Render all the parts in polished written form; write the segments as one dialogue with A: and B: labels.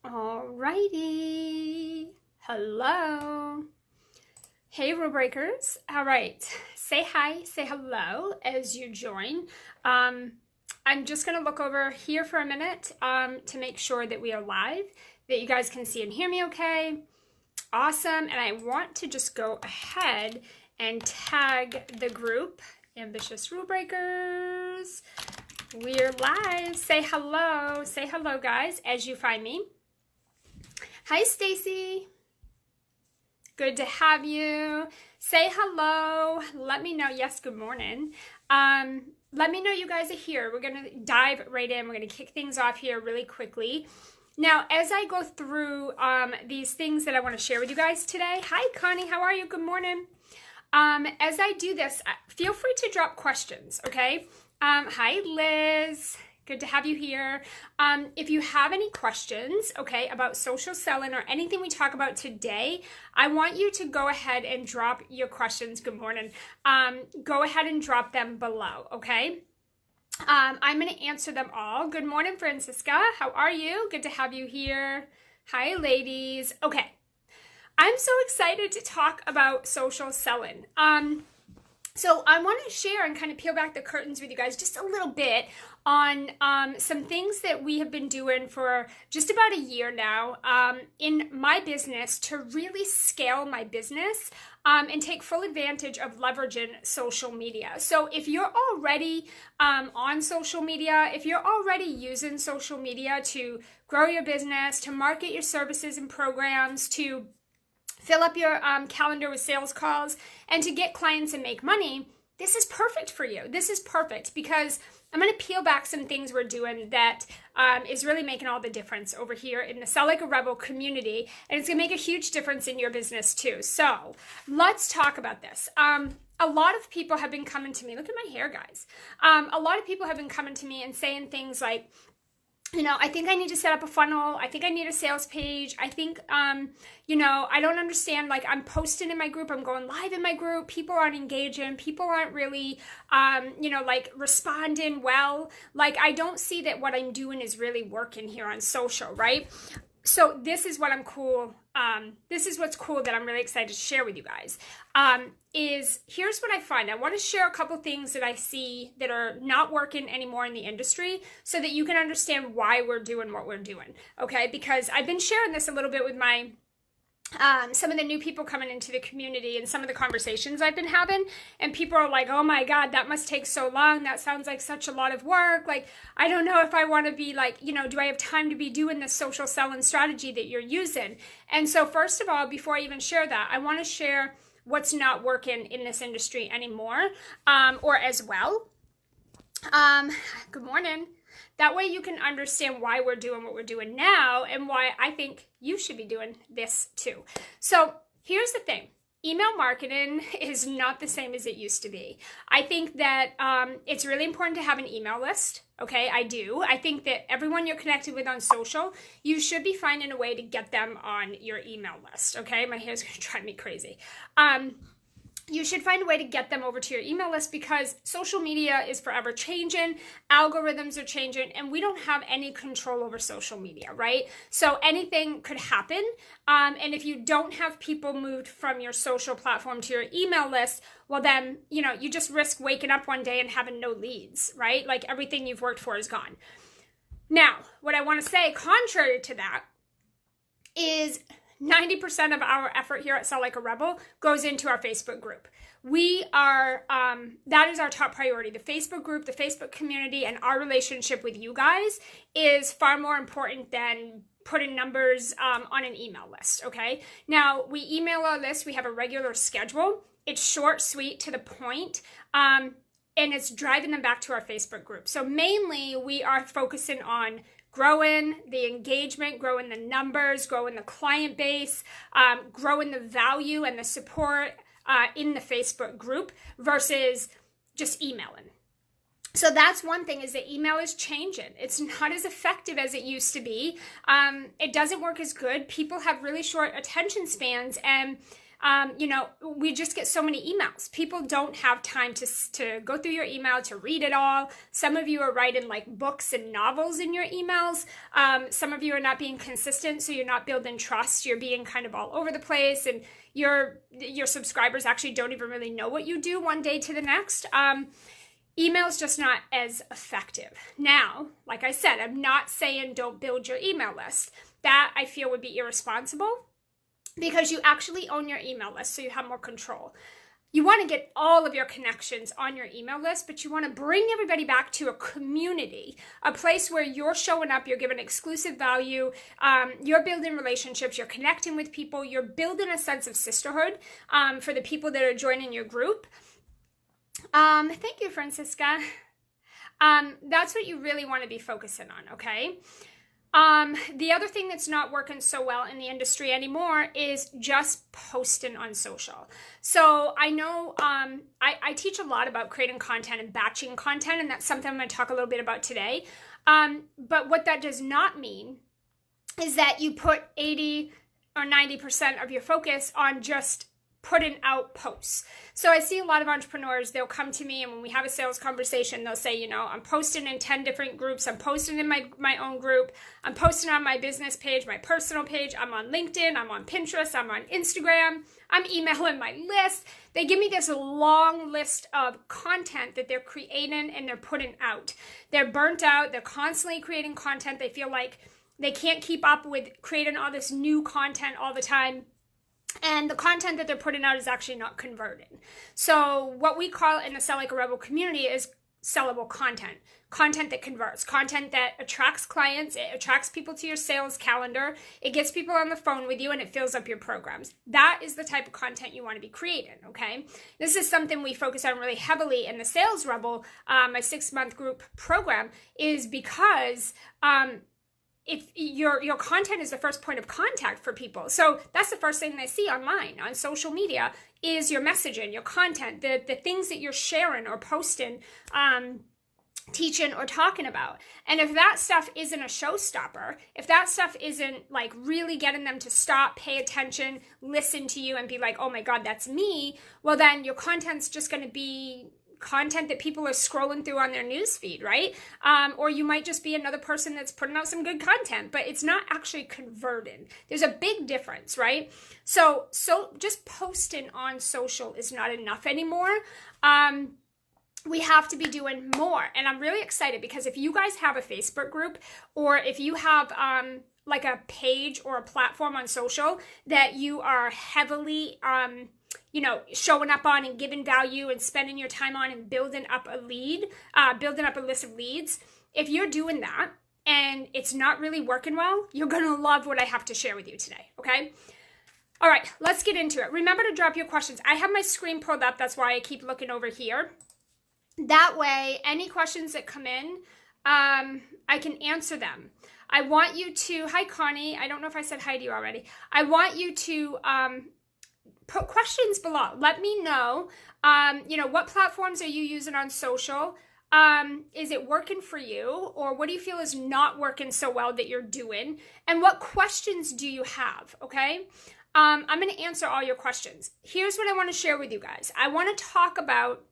A: Alrighty. Hello. Hey, rule breakers. All right. Say hi, say hello as you join. I'm just going to look over here for a minute to make sure that we are live, that you guys can see and hear me okay. Awesome. And I want to just go ahead and tag the group, Ambitious Rule Breakers. We're live. Say hello, guys, as you find me. Hi, Stacy. Good to have you. Say hello. Let me know. Yes, good morning. Let me know you guys are here. We're going to dive right in. We're going to kick things off here really quickly. Now, as I go through these things that I want to share with you guys today. Hi, Connie. How are you? Good morning. As I do this, feel free to drop questions, okay? Hi, Liz. Good to have you here. If you have any questions, okay, about social selling or anything we talk about today, I want you to go ahead and drop your questions. Good morning. Go ahead and drop them below, okay? I'm going to answer them all. Good morning, Francisca. How are you? Good to have you here. Hi, ladies. Okay. I'm so excited to talk about social selling. So I want to share and kind of peel back the curtains with you guys just a little bit on some things that we have been doing for just about a year now in my business to really scale my business and take full advantage of leveraging social media. So if you're already on social media, if you're already using social media to grow your business, to market your services and programs, to fill up your calendar with sales calls, and to get clients and make money, this is perfect for you. This is perfect because I'm going to peel back some things we're doing that is really making all the difference over here in the Sell Like a Rebel community, and it's going to make a huge difference in your business too. So let's talk about this. A lot of people have been coming to me. Look at my hair, guys. A lot of people have been coming to me and saying things like, you know, I think I need to set up a funnel. I think I need a sales page. I think, you know, I don't understand. Like, I'm posting in my group. I'm going live in my group. People aren't engaging. People aren't really, you know, like responding well. Like, I don't see that what I'm doing is really working here on social, right? So this is what I'm cool. This is what's cool that I'm really excited to share with you guys. Is here's what I find. I want to share a couple things that I see that are not working anymore in the industry so that you can understand why we're doing what we're doing. Okay, because I've been sharing this a little bit with my some of the new people coming into the community and some of the conversations I've been having, and people are like, oh my God, that must take so long. That sounds like such a lot of work. Like, I don't know if I want to be like, you know, do I have time to be doing this social selling strategy that you're using? And so first of all, before I even share that, I want to share what's not working in this industry anymore, or as well. Good morning. That way you can understand why we're doing what we're doing now and why I think you should be doing this too. So here's the thing. Email marketing is not the same as it used to be. I think that it's really important to have an email list. Okay, I do. I think that everyone you're connected with on social, you should be finding a way to get them on your email list. Okay, my hair's going to drive me crazy. You should find a way to get them over to your email list because social media is forever changing, algorithms are changing, and we don't have any control over social media, right? So anything could happen, and if you don't have people moved from your social platform to your email list, well then, you know, you just risk waking up one day and having no leads, right? Like everything you've worked for is gone. Now, what I want to say, contrary to that, is 90% of our effort here at Sell Like a Rebel goes into our Facebook group. We are, that is our top priority. The Facebook group, the Facebook community, and our relationship with you guys is far more important than putting numbers on an email list, okay? Now, we email our list. We have a regular schedule. It's short, sweet, to the point, and it's driving them back to our Facebook group. So mainly, we are focusing on growing the engagement, growing the numbers, growing the client base, growing the value and the support in the Facebook group versus just emailing. So that's one thing, is that email is changing. It's not as effective as it used to be. It doesn't work as good. People have really short attention spans, and We just get so many emails. People don't have time to go through your email, to read it all. Some of you are writing like books and novels in your emails. Some of you are not being consistent, so you're not building trust. You're being kind of all over the place, and your subscribers actually don't even really know what you do one day to the next. Email's just not as effective. Now, like I said, I'm not saying don't build your email list. That I feel would be irresponsible, because you actually own your email list, so you have more control. You want to get all of your connections on your email list, but you want to bring everybody back to a community, a place where you're showing up, you're giving exclusive value, you're building relationships, you're connecting with people, you're building a sense of sisterhood for the people that are joining your group. Thank you, Francisca. That's what you really want to be focusing on, okay? The other thing that's not working so well in the industry anymore is just posting on social. So I know I teach a lot about creating content and batching content, and that's something I'm going to talk a little bit about today. But what that does not mean is that you put 80 or 90% of your focus on just putting out posts. So I see a lot of entrepreneurs, they'll come to me, and when we have a sales conversation, they'll say, I'm posting in 10 different groups. I'm posting in my own group. I'm posting on my business page, my personal page. I'm on LinkedIn. I'm on Pinterest. I'm on Instagram. I'm emailing my list. They give me this long list of content that they're creating and they're putting out. They're burnt out. They're constantly creating content. They feel like they can't keep up with creating all this new content all the time. And the content that they're putting out is actually not converting. So what we call in the Sell Like a Rebel community is sellable content. Content that converts. Content that attracts clients. It attracts people to your sales calendar. It gets people on the phone with you, and it fills up your programs. That is the type of content you want to be creating, okay? This is something we focus on really heavily in the Sales Rebel, my 6-month group program, is because if your content is the first point of contact for people. So that's the first thing they see online, on social media, is your messaging, your content, the things that you're sharing or posting, teaching or talking about. And if that stuff isn't a showstopper, if that stuff isn't like really getting them to stop, pay attention, listen to you, and be like, oh my God, that's me, well then your content's just going to be content that people are scrolling through on their news feed, right? Or you might just be another person that's putting out some good content, but it's not actually converting. There's a big difference, right? So just posting on social is not enough anymore. We have to be doing more. And I'm really excited because if you guys have a Facebook group, or if you have like a page or a platform on social that you are heavily showing up on and giving value and spending your time on and building up a list of leads. If you're doing that and it's not really working well, you're going to love what I have to share with you today, okay? All right, let's get into it. Remember to drop your questions. I have my screen pulled up. That's why I keep looking over here. That way, any questions that come in, I can answer them. I want you to, hi Connie, I don't know if I said hi to you already. I want you to put questions below. Let me know, what platforms are you using on social? Is it working for you? Or what do you feel is not working so well that you're doing? And what questions do you have, okay? I'm going to answer all your questions. Here's what I want to share with you guys. I want to talk about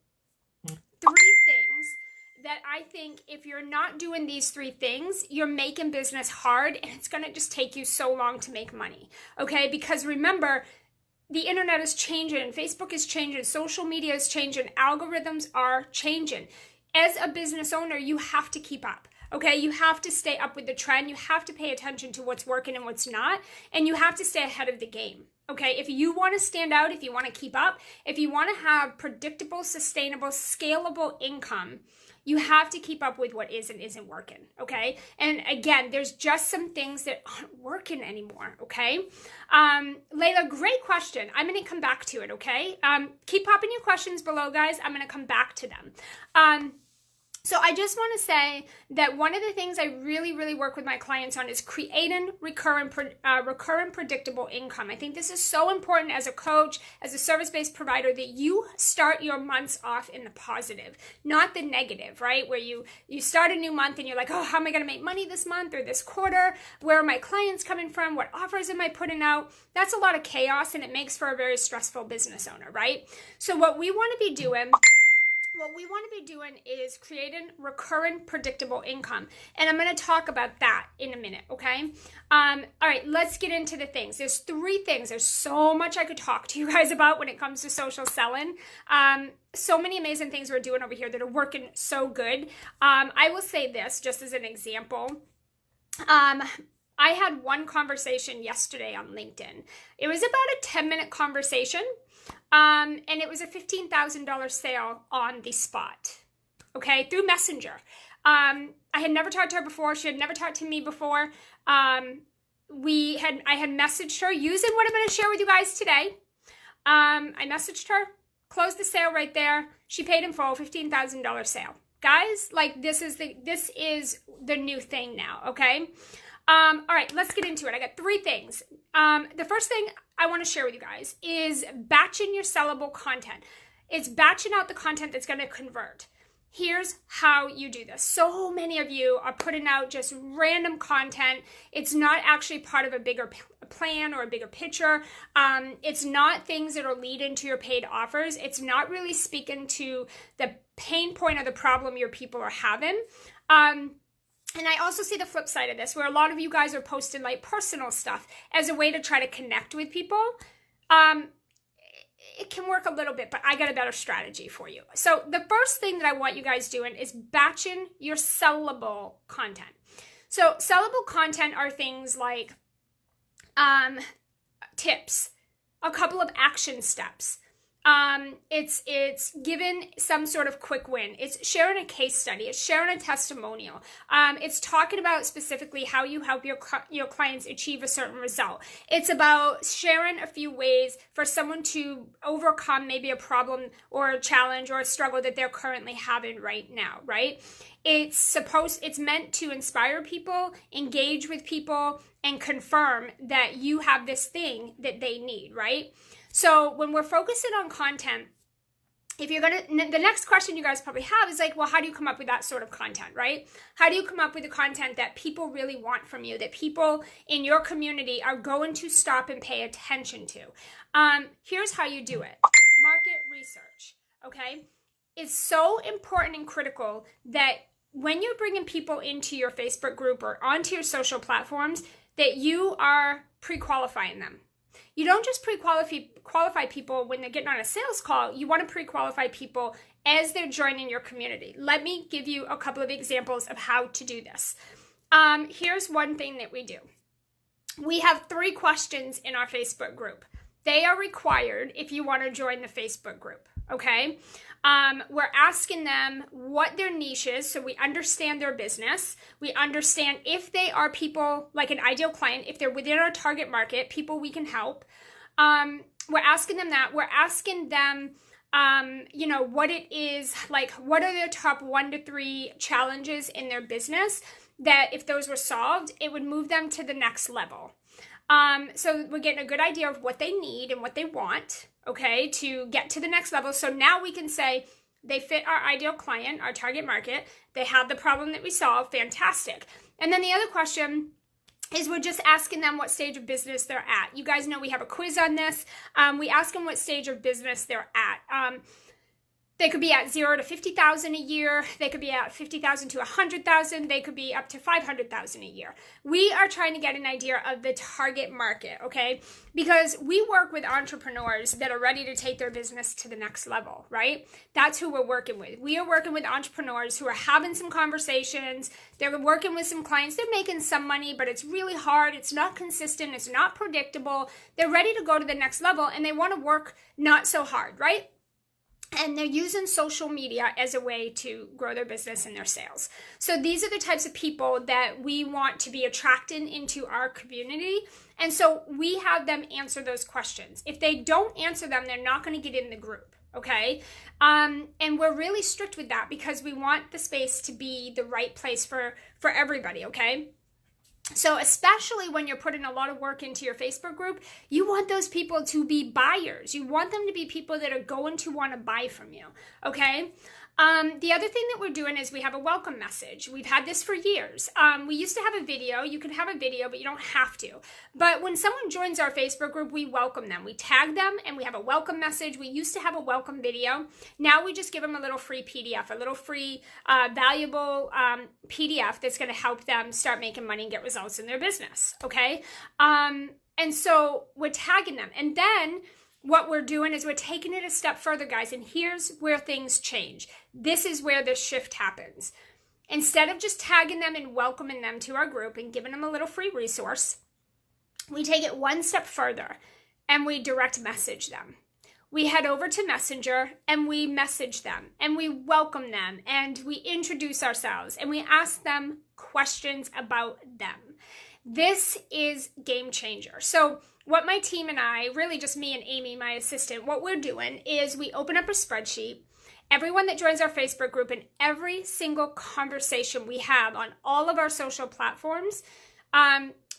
A: 3 things that I think if you're not doing these 3 things, you're making business hard and it's going to just take you so long to make money, okay? Because remember, the internet is changing, Facebook is changing, social media is changing, algorithms are changing. As a business owner, you have to keep up, okay? You have to stay up with the trend. You have to pay attention to what's working and what's not, and you have to stay ahead of the game, okay? If you want to stand out, if you want to keep up, if you want to have predictable, sustainable, scalable income, you have to keep up with what is and isn't working, okay? And again, there's just some things that aren't working anymore, okay? Layla, great question. I'm going to come back to it, okay? Keep popping your questions below, guys. I'm going to come back to them. So I just want to say that one of the things I really work with my clients on is creating recurrent predictable income. I think this is so important as a coach, as a service-based provider, that you start your months off in the positive, not the negative, right? Where you start a new month and you're like, oh, how am I going to make money this month or this quarter? Where are my clients coming from? What offers am I putting out? That's a lot of chaos, and it makes for a very stressful business owner, right? So what we want to be doing is creating recurrent predictable income. And I'm going to talk about that in a minute, okay? All right, let's get into the things. There's 3 things. There's so much I could talk to you guys about when it comes to social selling. So many amazing things we're doing over here that are working so good. I will say this just as an example. I had one conversation yesterday on LinkedIn. It was about a 10-minute conversation. And it was a $15,000 sale on the spot, okay, through Messenger. I had never talked to her before. She had never talked to me before. I had messaged her using what I'm going to share with you guys today. I messaged her, closed the sale right there. She paid in full, $15,000 sale. Guys, like this is the new thing now, okay? All right, let's get into it. I got 3 things. The first thing I want to share with you guys is batching your sellable content. It's batching out the content that's going to convert. Here's how you do this. So many of you are putting out just random content. It's not actually part of a bigger plan or a bigger picture. It's not things that are leading to your paid offers. It's not really speaking to the pain point or the problem your people are having. And I also see the flip side of this, where a lot of you guys are posting like personal stuff as a way to try to connect with people. It can work a little bit, but I got a better strategy for you. So the first thing that I want you guys doing is batching your sellable content. So sellable content are things like tips, a couple of action steps. It's given some sort of quick win. It's sharing a case study. It's sharing a testimonial. It's talking about specifically how you help your clients achieve a certain result. It's about sharing a few ways for someone to overcome maybe a problem or a challenge or a struggle that they're currently having right now, right? It's meant to inspire people, engage with people, and confirm that you have this thing that they need, right? So when we're focusing on content, the next question you guys probably have is like, well, how do you come up with that sort of content, right? How do you come up with the content that people really want from you, that people in your community are going to stop and pay attention to? Here's how you do it. Market research, okay? It's so important and critical that when you're bringing people into your Facebook group or onto your social platforms, that you are pre-qualifying them. You don't just pre-qualify people when they're getting on a sales call. You want to pre-qualify people as they're joining your community. Let me give you a couple of examples of how to do this. Here's one thing that we do. We have 3 questions in our Facebook group. They are required if you want to join the Facebook group, okay? We're asking them what their niche is, so we understand their business. We understand if they are people, like an ideal client, if they're within our target market, people we can help. We're asking them that. We're asking them, what it is, like what are their top 1 to 3 challenges in their business that if those were solved, it would move them to the next level. So we're getting a good idea of what they need and what they want, okay, to get to the next level. So now we can say they fit our ideal client, our target market. They have the problem that we solve. Fantastic. And then the other question is we're just asking them what stage of business they're at. You guys know we have a quiz on this. We ask them what stage of business they're at. They could be at 0 to 50,000 a year. They could be at 50,000 to 100,000. They could be up to 500,000 a year. We are trying to get an idea of the target market, okay? Because we work with entrepreneurs that are ready to take their business to the next level, right? That's who we're working with. We are working with entrepreneurs who are having some conversations. They're working with some clients. They're making some money, but it's really hard. It's not consistent. It's not predictable. They're ready to go to the next level, and they want to work not so hard, right? And they're using social media as a way to grow their business and their sales. So these are the types of people that we want to be attracting into our community. And so we have them answer those questions. If they don't answer them, they're not going to get in the group. okay? And we're really strict with that because we want the space to be the right place for everybody, okay? So especially when you're putting a lot of work into your Facebook group, you want those people to be buyers. You want them to be people that are going to want to buy from you, okay? The other thing that we're doing is we have a welcome message. We've had this for years. We used to have a video. You can have a video, but you don't have to. But when someone joins our Facebook group, we welcome them. We tag them and we have a welcome message. We used to have a welcome video. Now we just give them a little free PDF, a little free valuable PDF that's going to help them start making money and get results in their business, okay? And so we're tagging them. And then what we're doing is we're taking it a step further, guys, and here's where things change. This is where the shift happens. Instead of just tagging them and welcoming them to our group and giving them a little free resource, we take it one step further and we direct message them. We head over to Messenger and we message them and we welcome them and we introduce ourselves and we ask them questions about them. This is game changer. So what my team and I, really just me and Amy, my assistant, what we're doing is we open up a spreadsheet. Everyone that joins our Facebook group and every single conversation we have on all of our social platforms,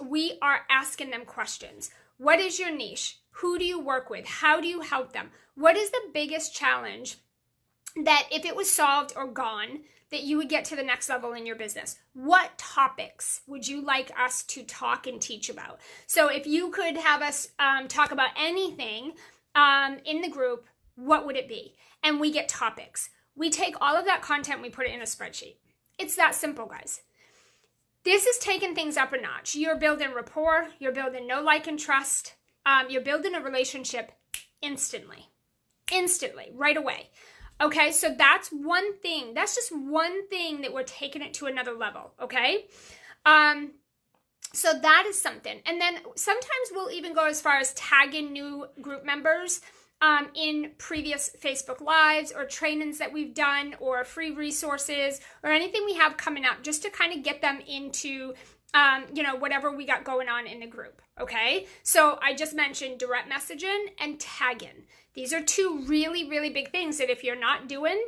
A: we are asking them questions. What is your niche? Who do you work with? How do you help them? What is the biggest challenge that if it was solved or gone, that you would get to the next level in your business? What topics would you like us to talk and teach about? So if you could have us talk about anything in the group, what would it be? And we get topics. We take all of that content, we put it in a spreadsheet. It's that simple, guys. This is taking things up a notch. You're building rapport, you're building know, like, and trust. You're building a relationship instantly, right away. Okay, so that's one thing. That's just one thing that we're taking it to another level, okay? So that is something. And then sometimes we'll even go as far as tagging new group members in previous Facebook Lives or trainings that we've done or free resources or anything we have coming up just to kind of get them into whatever we got going on in the group, okay? So I just mentioned direct messaging and tagging. These are two really, really big things that if you're not doing,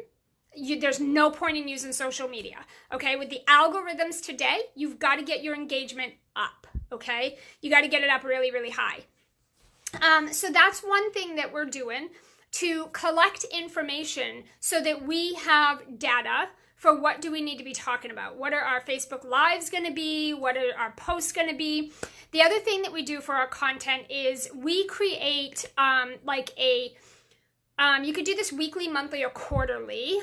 A: there's no point in using social media, okay? With the algorithms today, you've got to get your engagement up, okay? You got to get it up really, really high. So that's one thing that we're doing to collect information so that we have data for what do we need to be talking about. What are our Facebook Lives going to be? What are our posts going to be? The other thing that we do for our content is we create you could do this weekly, monthly, or quarterly,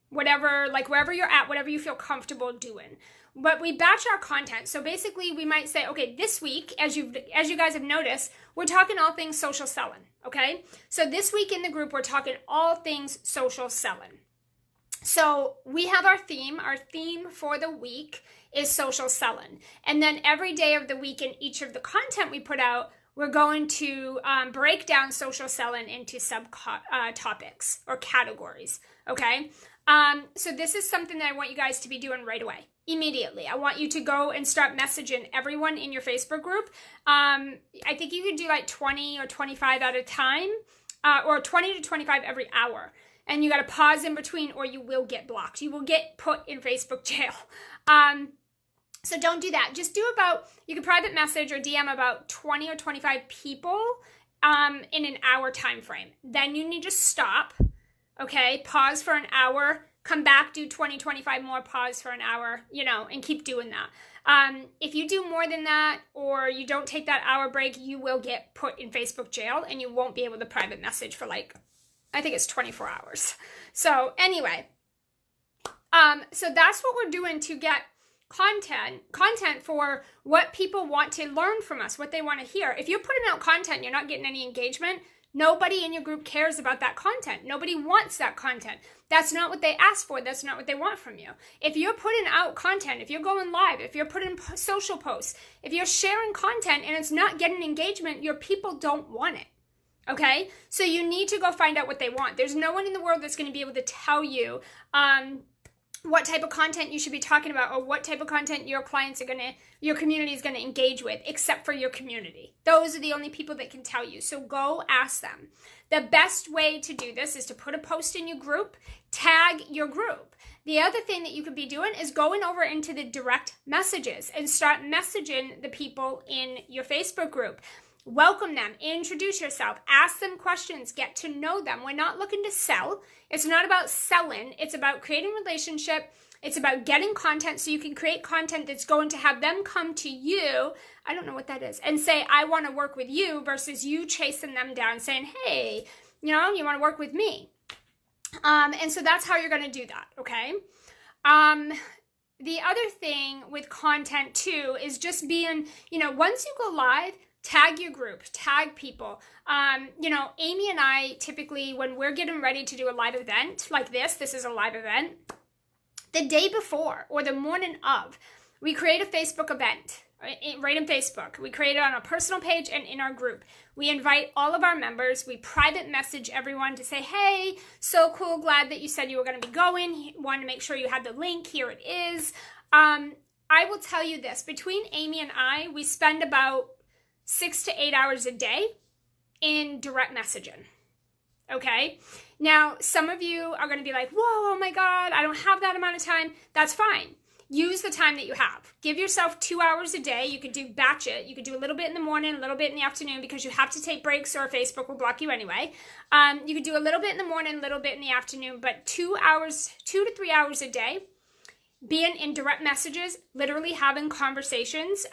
A: whatever, like wherever you're at, whatever you feel comfortable doing. But we batch our content. So basically we might say, okay, this week, as you guys have noticed, we're talking all things social selling, okay? So this week in the group, we're talking all things social selling. So we have our theme. Our theme for the week is social selling. And then every day of the week in each of the content we put out, we're going to break down social selling into topics or categories, okay? So this is something that I want you guys to be doing right away, immediately. I want you to go and start messaging everyone in your Facebook group. I think you could do like 20 or 25 at a time, or 20 to 25 every hour. And you got to pause in between or you will get blocked. You will get put in Facebook jail. So don't do that. Just do you can private message or DM about 20 or 25 people in an hour time frame. Then you need to stop, okay? Pause for an hour, come back, do 20, 25 more, pause for an hour, and keep doing that. If you do more than that or you don't take that hour break, you will get put in Facebook jail and you won't be able to private message for I think it's 24 hours. So anyway, so that's what we're doing to get content for what people want to learn from us, what they want to hear. If you're putting out content and you're not getting any engagement, nobody in your group cares about that content. Nobody wants that content. That's not what they ask for. That's not what they want from you. If you're putting out content, if you're going live, if you're putting social posts, if you're sharing content and it's not getting engagement, your people don't want it. Okay, so you need to go find out what they want. There's no one in the world that's going to be able to tell you what type of content you should be talking about, or what type of content your clients are your community is gonna engage with, except for your community. Those are the only people that can tell you. So go ask them. The best way to do this is to put a post in your group, tag your group. The other thing that you could be doing is going over into the direct messages and start messaging the people in your Facebook group. Welcome them, introduce yourself, ask them questions, get to know them. We're not looking to sell. It's not about selling. It's about creating a relationship. It's about getting content so you can create content that's going to have them come to you. I don't know what that is. And say, I want to work with you, versus you chasing them down saying, hey, you want to work with me. And so that's how you're going to do that. Okay. The other thing with content too is just being, once you go live, tag your group, tag people. Amy and I typically, when we're getting ready to do a live event like this is a live event, the day before or the morning of, we create a Facebook event right in Facebook. We create it on a personal page and in our group. We invite all of our members. We private message everyone to say, hey, so cool, glad that you said you were going to be going. Wanted to make sure you had the link. Here it is. I will tell you this, between Amy and I, we spend about 6 to 8 hours a day in direct messaging. Okay. Now, some of you are going to be like, whoa, oh my God, I don't have that amount of time. That's fine. Use the time that you have. Give yourself 2 hours a day. You could batch it. You could do a little bit in the morning, a little bit in the afternoon, because you have to take breaks or Facebook will block you anyway. You could do a little bit in the morning, a little bit in the afternoon, but 2 to 3 hours a day, being in direct messages, literally having conversations,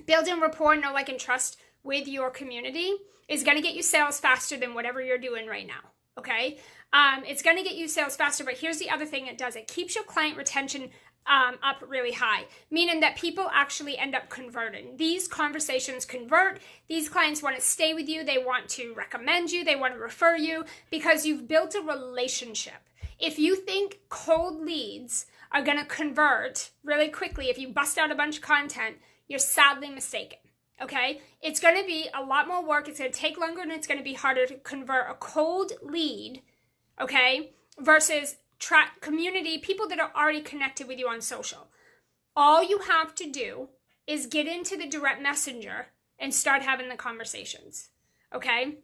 A: building rapport, know, like, and trust with your community is going to get you sales faster than whatever you're doing right now. Okay. It's going to get you sales faster, but here's the other thing it does. It keeps your client retention up really high, meaning that people actually end up converting. These conversations convert. These clients want to stay with you. They want to recommend you. They want to refer you because you've built a relationship. If you think cold leads are going to convert really quickly, if you bust out a bunch of content, you're sadly mistaken. Okay, it's going to be a lot more work. It's going to take longer, and it's going to be harder to convert a cold lead, okay, versus community, people that are already connected with you on social. All you have to do is get into the direct messenger and start having the conversations, okay?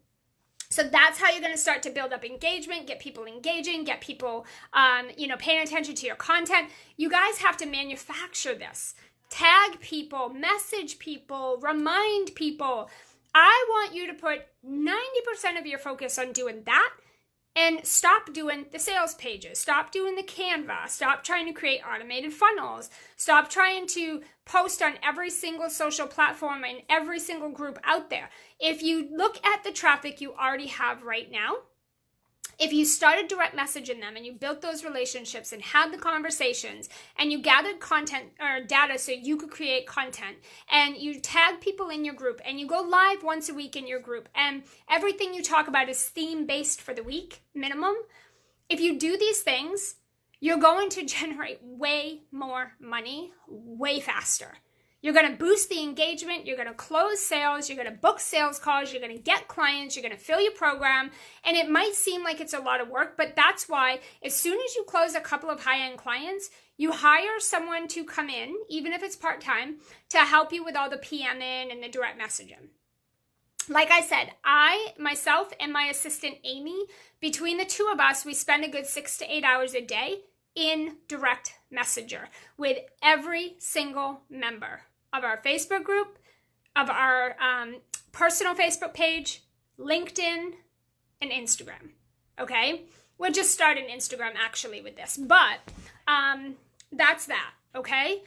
A: So that's how you're going to start to build up engagement, get people engaging, get people, paying attention to your content. You guys have to manufacture this. Tag people, message people, remind people. I want you to put 90% of your focus on doing that and stop doing the sales pages. Stop doing the Canva. Stop trying to create automated funnels. Stop trying to post on every single social platform and every single group out there. If you look at the traffic you already have right now, if you started direct messaging them and you built those relationships and had the conversations and you gathered content or data so you could create content and you tag people in your group and you go live once a week in your group and everything you talk about is theme-based for the week minimum, if you do these things, you're going to generate way more money way faster. You're going to boost the engagement, you're going to close sales, you're going to book sales calls, you're going to get clients, you're going to fill your program, and it might seem like it's a lot of work, but that's why as soon as you close a couple of high-end clients, you hire someone to come in, even if it's part-time, to help you with all the PMing and the direct messaging. Like I said, myself and my assistant Amy, between the two of us, we spend a good 6 to 8 hours a day in direct messenger with every single member of our Facebook group, of our personal Facebook page, LinkedIn, and Instagram. Okay? We're just starting Instagram actually with this, but that's that. Okay?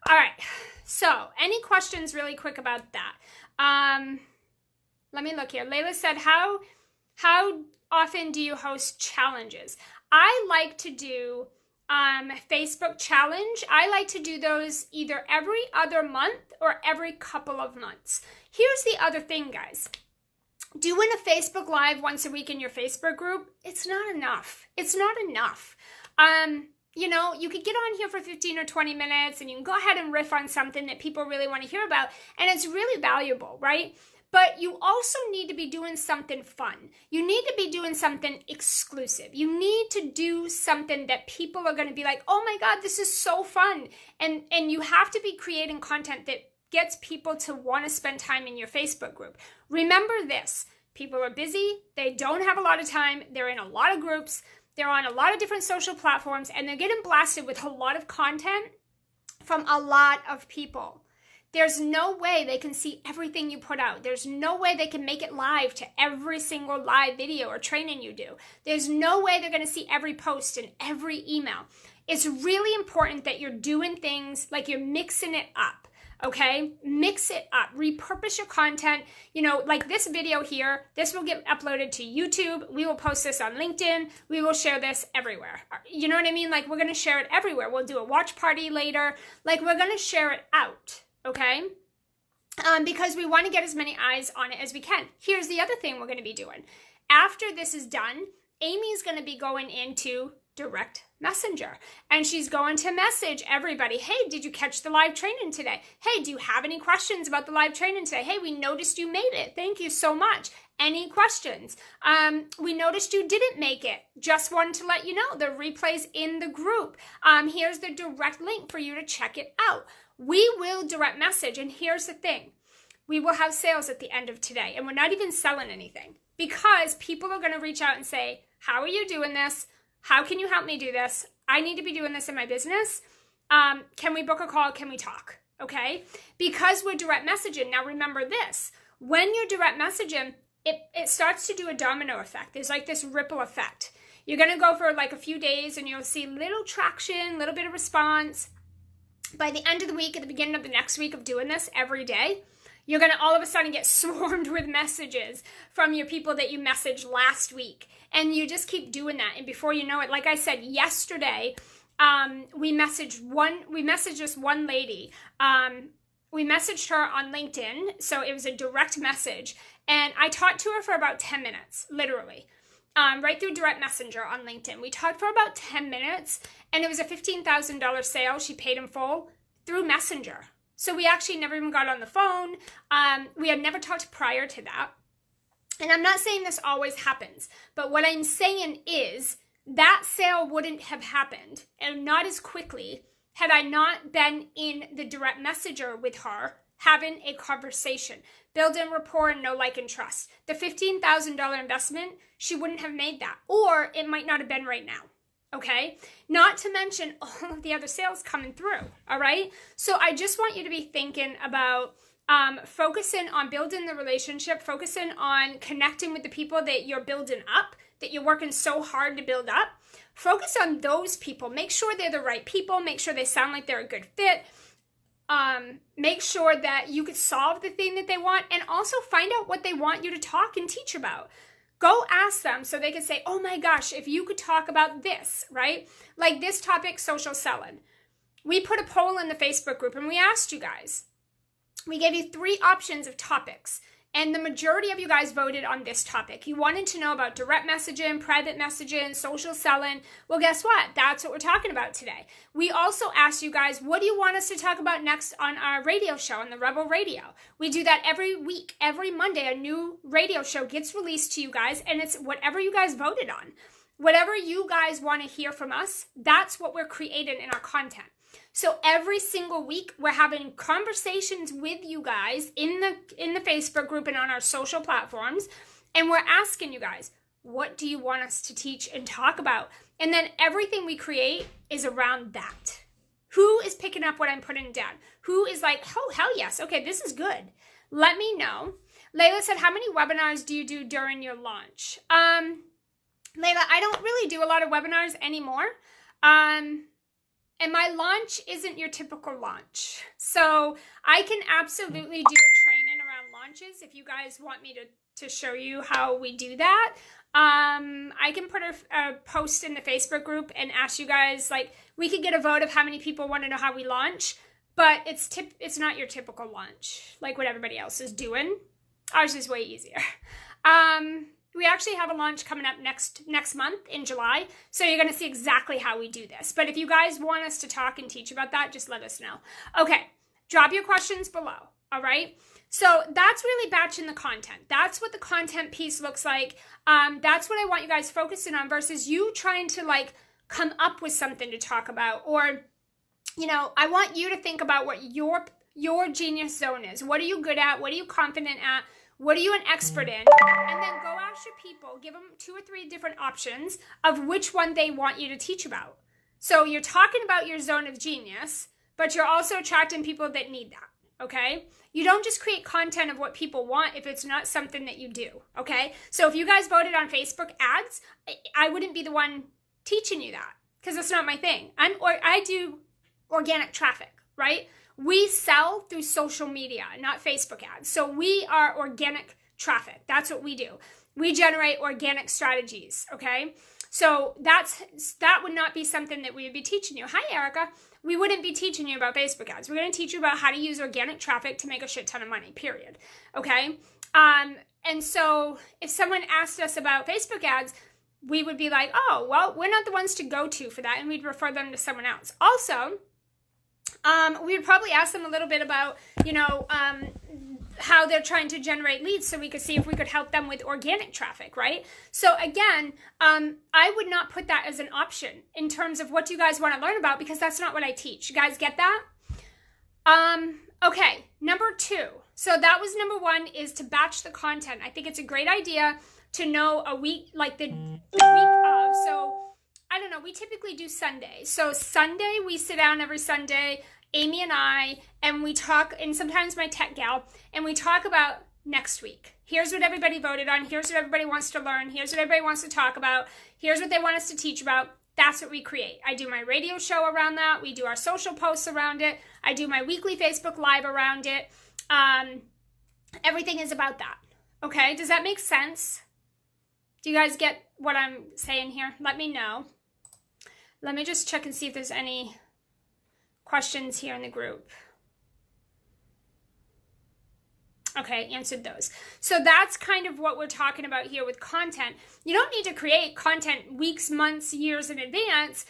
A: All right. So, any questions really quick about that? Let me look here. Layla said, how often do you host challenges? I like to do Facebook challenge. I like to do those either every other month or every couple of months. Here's the other thing, guys. Doing a Facebook Live once a week in your Facebook group, it's not enough. It's not enough. You could get on here for 15 or 20 minutes and you can go ahead and riff on something that people really want to hear about, and it's really valuable, right? but you also need to be doing something fun. You need to be doing something exclusive. You need to do something that people are going to be like, oh my God, this is so fun. And you have to be creating content that gets people to want to spend time in your Facebook group. Remember this, people are busy. They don't have a lot of time. They're in a lot of groups. They're on a lot of different social platforms, and they're getting blasted with a lot of content from a lot of people. There's no way they can see everything you put out. There's no way they can make it live to every single live video or training you do. There's no way they're going to see every post and every email. It's really important that you're doing things like you're mixing it up. Okay, mix it up, repurpose your content. You know, like this video here, this will get uploaded to YouTube. We will post this on LinkedIn. We will share this everywhere. You know what I mean? Like, we're going to share it everywhere. We'll do a watch party later. Like, we're going to share it out. Okay, because we want to get as many eyes on it as we can. Here's the other thing we're going to be doing. After this is done, Amy's going to be going into direct messenger, and she's going to message everybody. Hey, did you catch the live training today? Hey, do you have any questions about the live training today? Hey, we noticed you made it. Thank you so much. Any questions? We noticed you didn't make it. Just wanted to let you know the replay's in the group. Here's the direct link for you to check it out. We will direct message, and here's the thing. We will have sales at the end of today, and we're not even selling anything because people are going to reach out and say, how are you doing this? How can you help me do this? I need to be doing this in my business. Can we book a call? Can we talk? Okay? Because we're direct messaging. Now remember this. When you're direct messaging, it starts to do a domino effect. There's like this ripple effect. You're going to go for like a few days and you'll see little traction, little bit of response. By the end of the week, at the beginning of the next week of doing this every day, you're going to all of a sudden get swarmed with messages from your people that you messaged last week. And you just keep doing that. And before you know it, like I said yesterday, we messaged this one lady. We messaged her on LinkedIn. So it was a direct message. And I talked to her for about 10 minutes, literally. Right through direct messenger on LinkedIn. We talked for about 10 minutes. And it was a $15,000 sale. She paid in full through Messenger. So we actually never even got on the phone. We had never talked prior to that. And I'm not saying this always happens, but what I'm saying is that sale wouldn't have happened, and not as quickly, had I not been in the direct messenger with her, having a conversation, building rapport and know, like, and trust. The $15,000 investment, she wouldn't have made that, or it might not have been right now. Okay, not to mention all of the other sales coming through. All right, so I just want you to be thinking about focusing on building the relationship, focusing on connecting with the people that you're building up, that you're working so hard to build up. Focus on those people. Make sure they're the right people. Make sure they sound like they're a good fit. Make sure that you could solve the thing that they want, and also find out what they want you to talk and teach about. Go ask them so they can say, oh my gosh, if you could talk about this, right? Like this topic, social selling. We put a poll in the Facebook group and we asked you guys. We gave you 3 options of topics, and the majority of you guys voted on this topic. You wanted to know about direct messaging, private messaging, social selling. Well, guess what? That's what we're talking about today. We also asked you guys, what do you want us to talk about next on our radio show, on the Rebel Radio? We do that every week. Every Monday, a new radio show gets released to you guys, and it's whatever you guys voted on. Whatever you guys want to hear from us, that's what we're creating in our content. So every single week, we're having conversations with you guys in the Facebook group and on our social platforms, and we're asking you guys, what do you want us to teach and talk about? And then everything we create is around that. Who is picking up what I'm putting down? Who is like, oh, hell yes, okay, this is good. Let me know. Layla said, how many webinars do you do during your launch? Layla, I don't really do a lot of webinars anymore. And my launch isn't your typical launch. So I can absolutely do a training around launches if you guys want me to show you how we do that. I can put a post in the Facebook group and ask you guys, like, we could get a vote of how many people want to know how we launch, but it's not your typical launch, like what everybody else is doing. Ours is way easier. We actually have a launch coming up next month in July, so you're going to see exactly how we do this. But if you guys want us to talk and teach about that, just let us know. Okay, drop your questions below. all right? So that's really batching the content. That's what the content piece looks like. That's what I want you guys focusing on versus you trying to like come up with something to talk about. Or, you know, I want you to think about what your genius zone is. What are you good at? What are you confident at? What are you an expert in? And then go ask your people, give them 2 or 3 different options of which one they want you to teach about. So you're talking about your zone of genius, but you're also attracting people that need that, okay? You don't just create content of what people want if it's not something that you do, okay? So if you guys voted on Facebook ads, I wouldn't be the one teaching you that because that's not my thing. I do organic traffic, right? We sell through social media, not Facebook ads. So we are organic traffic. That's what we do. We generate organic strategies, okay? So that would not be something that we would be teaching you. Hi, Erica. We wouldn't be teaching you about Facebook ads. We're going to teach you about how to use organic traffic to make a shit ton of money, period. Okay? And so if someone asked us about Facebook ads, we would be like, oh, well, we're not the ones to go to for that, and we'd refer them to someone else. Also, we would probably ask them a little bit about, you know, how they're trying to generate leads so we could see if we could help them with organic traffic, right? So again, I would not put that as an option in terms of what do you guys want to learn about because that's not what I teach. You guys get that? Okay, number 2. So that was number 1 is to batch the content. I think it's a great idea to know a week, like the week of. So I don't know, we typically do Sunday. So Sunday, we sit down every Sunday, Amy and I, and we talk, and sometimes my tech gal, and we talk about next week. Here's what everybody voted on. Here's what everybody wants to learn. Here's what everybody wants to talk about. Here's what they want us to teach about. That's what we create. I do my radio show around that. We do our social posts around it. I do my weekly Facebook Live around it. Everything is about that. Okay, does that make sense? Do you guys get what I'm saying here? Let me know. Let me just check and see if there's any questions here in the group. Okay, answered those. So that's kind of what we're talking about here with content. You don't need to create content weeks, months, years in advance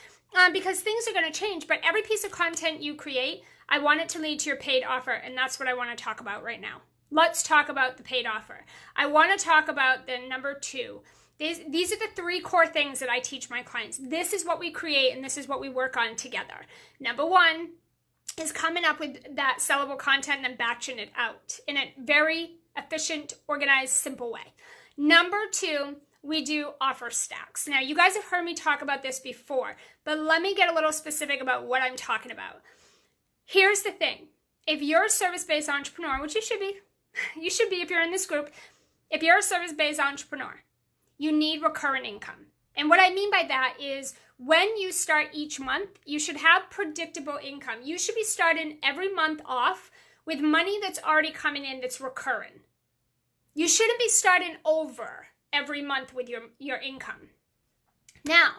A: because things are going to change. But every piece of content you create, I want it to lead to your paid offer. And that's what I want to talk about right now. Let's talk about the paid offer. I want to talk about the number 2. These are the 3 core things that I teach my clients. This is what we create and this is what we work on together. Number 1 is coming up with that sellable content and then batching it out in a very efficient, organized, simple way. Number 2, we do offer stacks. Now, you guys have heard me talk about this before, but let me get a little specific about what I'm talking about. Here's the thing. If you're a service-based entrepreneur, which you should be if you're in this group, if you're a service-based entrepreneur, you need recurrent income. And what I mean by that is when you start each month, you should have predictable income. You should be starting every month off with money that's already coming in that's recurring. You shouldn't be starting over every month with your income. Now,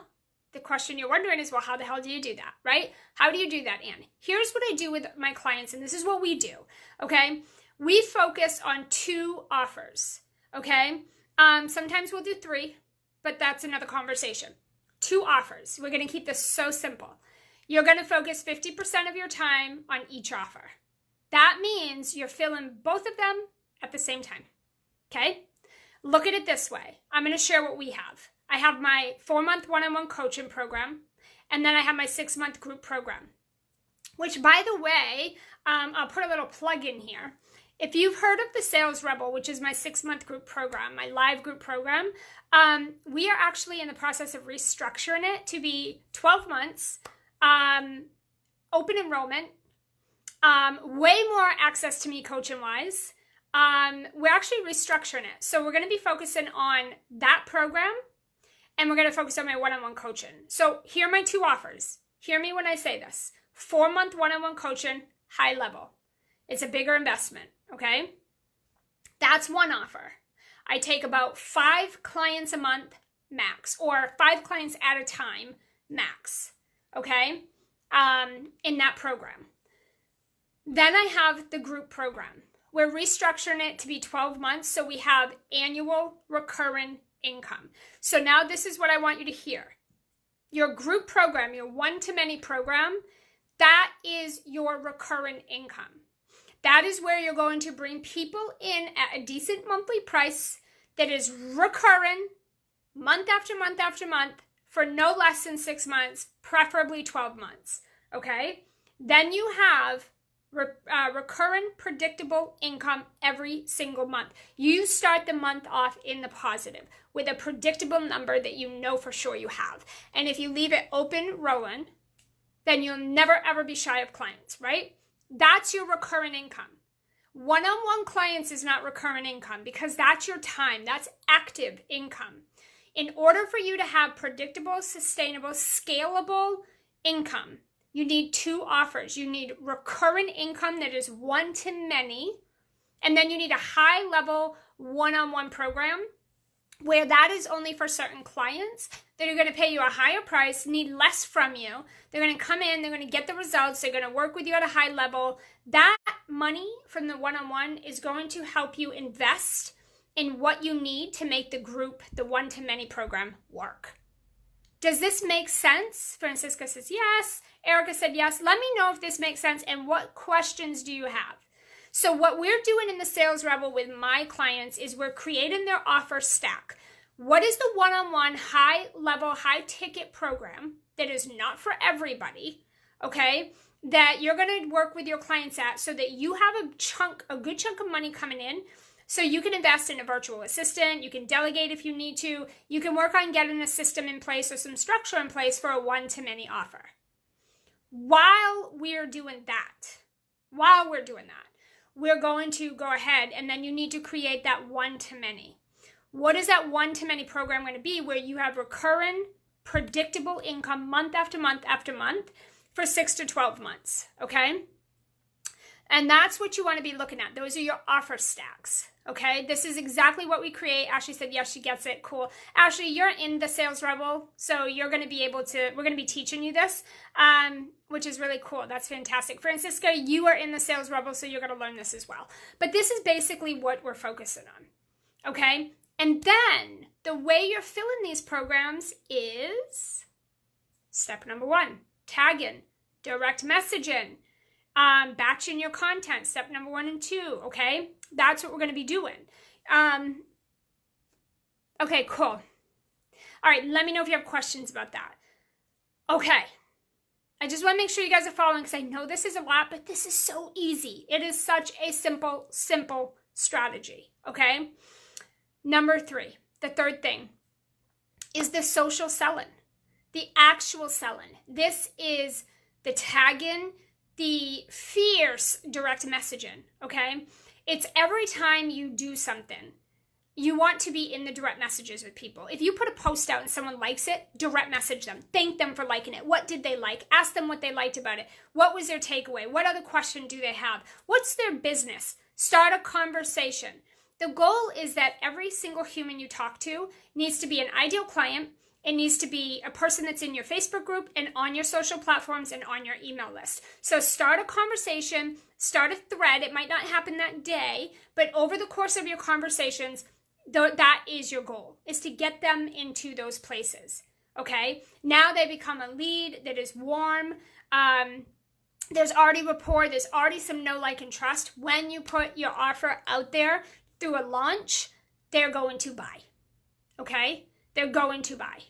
A: the question you're wondering is, well, how the hell do you do that, right? How do you do that, Anne? Here's what I do with my clients, and this is what we do, okay? We focus on 2 offers, okay? Sometimes we'll do 3, but that's another conversation. 2 offers. We're going to keep this so simple. You're going to focus 50% of your time on each offer. That means you're filling both of them at the same time. Okay? Look at it this way. I'm going to share what we have. I have my 4-month one-on-one coaching program, and then I have my 6-month group program, which, by the way, I'll put a little plug in here. If you've heard of the Sales Rebel, which is my 6-month group program, my live group program, we are actually in the process of restructuring it to be 12 months, open enrollment, way more access to me coaching-wise. We're actually restructuring it. So we're going to be focusing on that program, and we're going to focus on my one-on-one coaching. So here are my 2 offers. Hear me when I say this. 4-month one-on-one coaching, high level. It's a bigger investment. Okay, that's one offer. I take about 5 clients a month max, or 5 clients at a time max, okay, in that program. Then I have the group program. We're restructuring it to be 12 months, so we have annual recurring income. So now this is what I want you to hear. Your group program, your one-to-many program, that is your recurring income. That is where you're going to bring people in at a decent monthly price that is recurring month after month after month for no less than 6 months, preferably 12 months, okay? Then you have recurring, predictable income every single month. You start the month off in the positive with a predictable number that you know for sure you have. And if you leave it open rolling, then you'll never ever be shy of clients, right? That's your recurring income. One-on-one clients is not recurring income because that's your time. That's active income. In order for you to have predictable, sustainable, scalable income, you need two offers. You need recurring income that is one-to-many, and then you need a high-level one-on-one program where that is only for certain clients that are going to pay you a higher price, need less from you. They're going to come in, they're going to get the results, they're going to work with you at a high level. That money from the one-on-one is going to help you invest in what you need to make the group, the one-to-many program, work. Does this make sense? Francisca says yes. Erica said yes. Let me know if this makes sense and what questions do you have? So what we're doing in the Sales Rebel with my clients is we're creating their offer stack. What is the one-on-one high-level, high-ticket program that is not for everybody, okay, that you're going to work with your clients at so that you have a good chunk of money coming in so you can invest in a virtual assistant, you can delegate if you need to, you can work on getting a system in place or some structure in place for a one-to-many offer. While we're doing that, we're going to go ahead and then you need to create that one-to-many. What is that one-to-many program going to be where you have recurring, predictable income month after month after month for 6 to 12 months, okay? And that's what you want to be looking at. Those are your offer stacks, okay? This is exactly what we create. Ashley said, yes, she gets it. Cool. Ashley, you're in the Sales Rebel, so you're going to be able to, we're going to be teaching you this, which is really cool. That's fantastic. Francisca, you are in the Sales Rebel, so you're going to learn this as well. But this is basically what we're focusing on, okay? And then the way you're filling these programs is step number 1, tagging, direct messaging, batching your content, step number 1 and 2, okay? That's what we're going to be doing. Okay, cool. All right, let me know if you have questions about that. Okay. I just want to make sure you guys are following because I know this is a lot, but this is so easy. It is such a simple strategy, okay? Number 3, the third thing, is the social selling, the actual selling. This is the tagging, the fierce direct messaging, okay? It's every time you do something, you want to be in the direct messages with people. If you put a post out and someone likes it, direct message them. Thank them for liking it. What did they like? Ask them what they liked about it. What was their takeaway? What other question do they have? What's their business? Start a conversation. The goal is that every single human you talk to needs to be an ideal client. It needs to be a person that's in your Facebook group and on your social platforms and on your email list. So start a conversation, start a thread. It might not happen that day, but over the course of your conversations, that is your goal, is to get them into those places, okay? Now they become a lead that is warm. There's already rapport. There's already some know, like, and trust. When you put your offer out there through a launch, they're going to buy, okay? They're going to buy.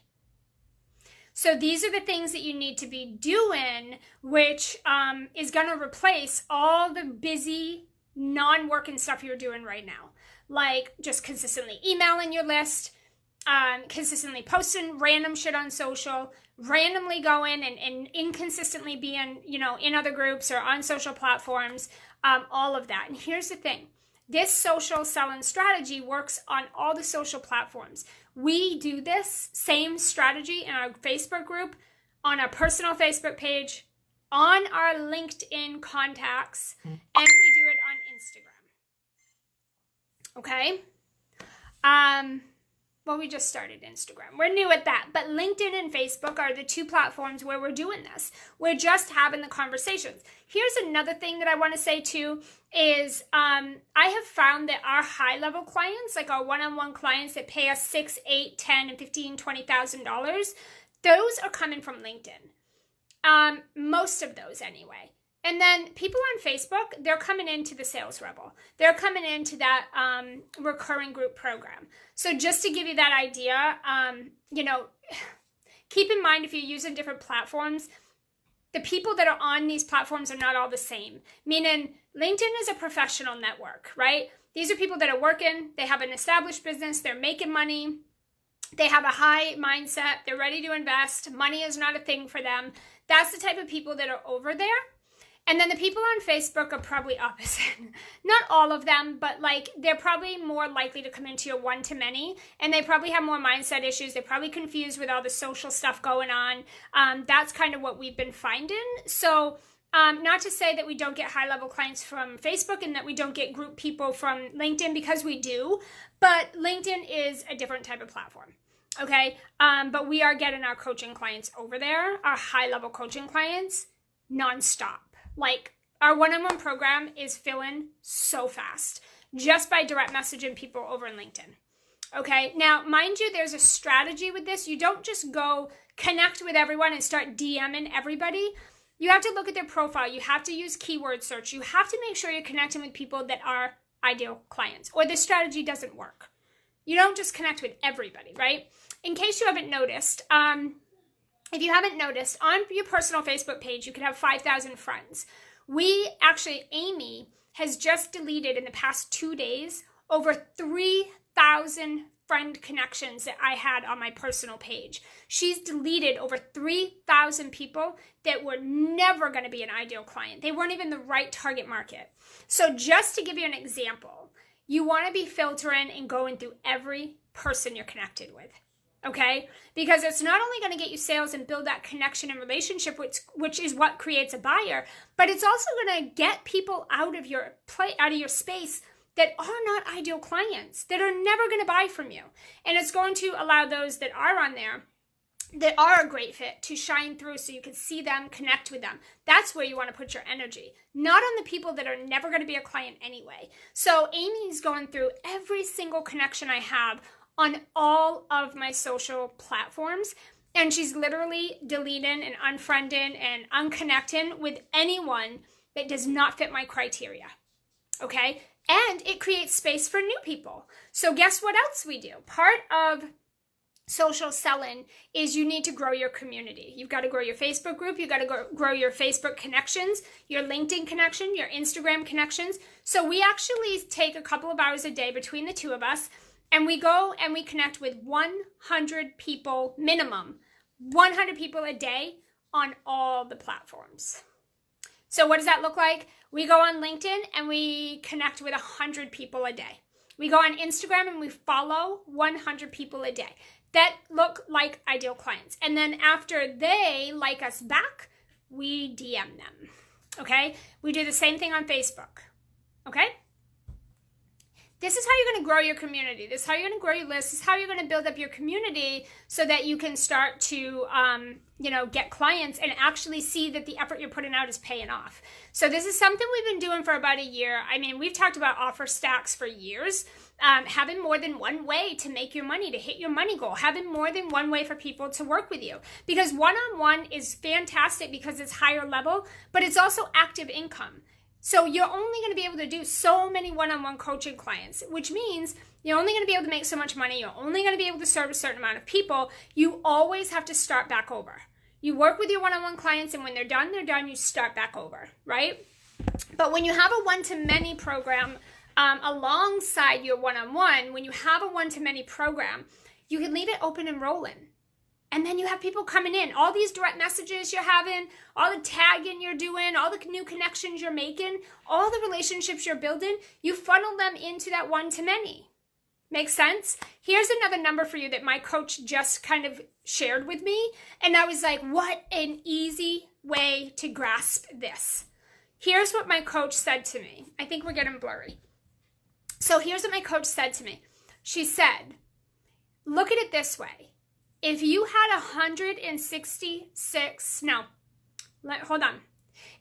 A: So these are the things that you need to be doing, which is going to replace all the busy, non-working stuff you're doing right now. Like just consistently emailing your list, consistently posting random shit on social, randomly going and inconsistently being, in other groups or on social platforms, all of that. And here's the thing. This social selling strategy works on all the social platforms. We do this same strategy in our Facebook group, on our personal Facebook page, on our LinkedIn contacts, and we do it on Instagram. Okay? Well, we just started Instagram. We're new at that. But LinkedIn and Facebook are the two platforms where we're doing this. We're just having the conversations. Here's another thing that I want to say too is I have found that our high-level clients, like our one-on-one clients that pay us $6, $8, $10, and $15, $20,000, those are coming from LinkedIn. Most of those anyway. And then people on Facebook, they're coming into the Sales Rebel. They're coming into that recurring group program. So just to give you that idea, keep in mind if you're using different platforms, the people that are on these platforms are not all the same. Meaning LinkedIn is a professional network, right? These are people that are working, they have an established business, they're making money, they have a high mindset, they're ready to invest, money is not a thing for them. That's the type of people that are over there. And then the people on Facebook are probably opposite. Not all of them, but like they're probably more likely to come into your one-to-many, and they probably have more mindset issues. They're probably confused with all the social stuff going on. That's kind of what we've been finding. So not to say that we don't get high-level clients from Facebook and that we don't get group people from LinkedIn, because we do, but LinkedIn is a different type of platform. Okay, but we are getting our coaching clients over there, our high-level coaching clients, nonstop. Like, our one-on-one program is filling so fast just by direct messaging people over in LinkedIn. Okay, now, mind you, there's a strategy with this. You don't just go connect with everyone and start DMing everybody. You have to look at their profile. You have to use keyword search. You have to make sure you're connecting with people that are ideal clients, or this strategy doesn't work. You don't just connect with everybody, right? In case you haven't noticed, if you haven't noticed, on your personal Facebook page, you can have 5,000 friends. Amy has just deleted in the past 2 days over 3,000 friend connections that I had on my personal page. She's deleted over 3,000 people that were never going to be an ideal client. They weren't even the right target market. So just to give you an example, you want to be filtering and going through every person you're connected with. Okay, because it's not only going to get you sales and build that connection and relationship, which is what creates a buyer, but it's also going to get people out of your space that are not ideal clients, that are never going to buy from you. And it's going to allow those that are on there, that are a great fit, to shine through so you can see them, connect with them. That's where you want to put your energy, not on the people that are never going to be a client anyway. So Amy's going through every single connection I have on all of my social platforms, and she's literally deleting and unfriending and unconnecting with anyone that does not fit my criteria. Okay, and it creates space for new people. So guess what else we do? Part of social selling is you need to grow your community. You've got to grow your Facebook group. You've got to grow your Facebook connections, your LinkedIn connection, your Instagram connections. So we actually take a couple of hours a day between the two of us, and we go and we connect with 100 people minimum, 100 people a day on all the platforms. So what does that look like? We go on LinkedIn and we connect with 100 people a day. We go on Instagram and we follow 100 people a day that look like ideal clients. And then after they like us back, we DM them. Okay? We do the same thing on Facebook. Okay? This is how you're going to grow your community. This is how you're going to grow your list. This is how you're going to build up your community so that you can start to, get clients and actually see that the effort you're putting out is paying off. So this is something we've been doing for about a year. I mean, we've talked about offer stacks for years. Having more than one way to make your money, to hit your money goal. Having more than one way for people to work with you. Because one-on-one is fantastic because it's higher level, but it's also active income. So you're only going to be able to do so many one-on-one coaching clients, which means you're only going to be able to make so much money. You're only going to be able to serve a certain amount of people. You always have to start back over. You work with your one-on-one clients, and when they're done, you start back over, right? But when you have a one-to-many program alongside your one-on-one, when you have a one-to-many program, you can leave it open and rolling. And then you have people coming in, all these direct messages you're having, all the tagging you're doing, all the new connections you're making, all the relationships you're building, you funnel them into that one-to-many. Make sense? Here's another number for you that my coach just kind of shared with me. And I was like, what an easy way to grasp this. Here's what my coach said to me. I think we're getting blurry. So here's what my coach said to me. She said, look at it this way. If you had 166,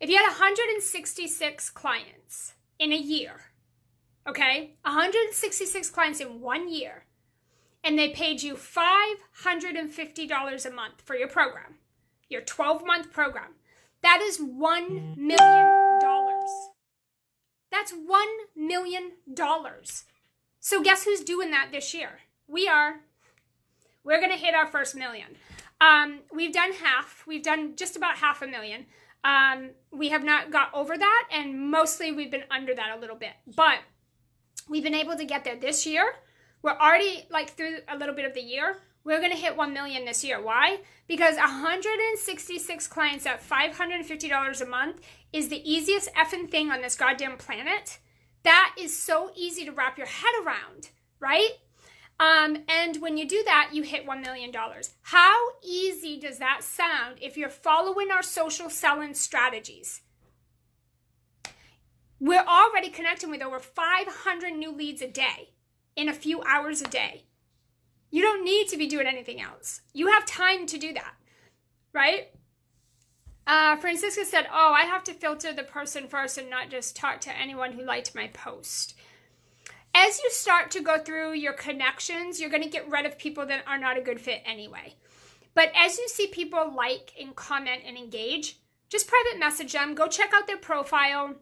A: If you had 166 clients in a year, okay? 166 clients in 1 year, and they paid you $550 a month for your program, your 12-month program, That is $1 million. That's $1 million. So guess who's doing that this year? We are. We're going to hit our first million. We've done half. We've done just about $500,000. We have not got over that, and mostly we've been under that a little bit. But we've been able to get there this year. We're already like through a little bit of the year. We're going to hit 1 million this year. Why? Because 166 clients at $550 a month is the easiest effing thing on this goddamn planet. That is so easy to wrap your head around, right? And when you do that, you hit $1 million. How easy does that sound if you're following our social selling strategies? We're already connecting with over 500 new leads a day in a few hours a day. You don't need to be doing anything else. You have time to do that, right? Francisca said, oh, I have to filter the person first and not just talk to anyone who liked my post. As you start to go through your connections, you're going to get rid of people that are not a good fit anyway. But as you see people like and comment and engage, just private message them. Go check out their profile.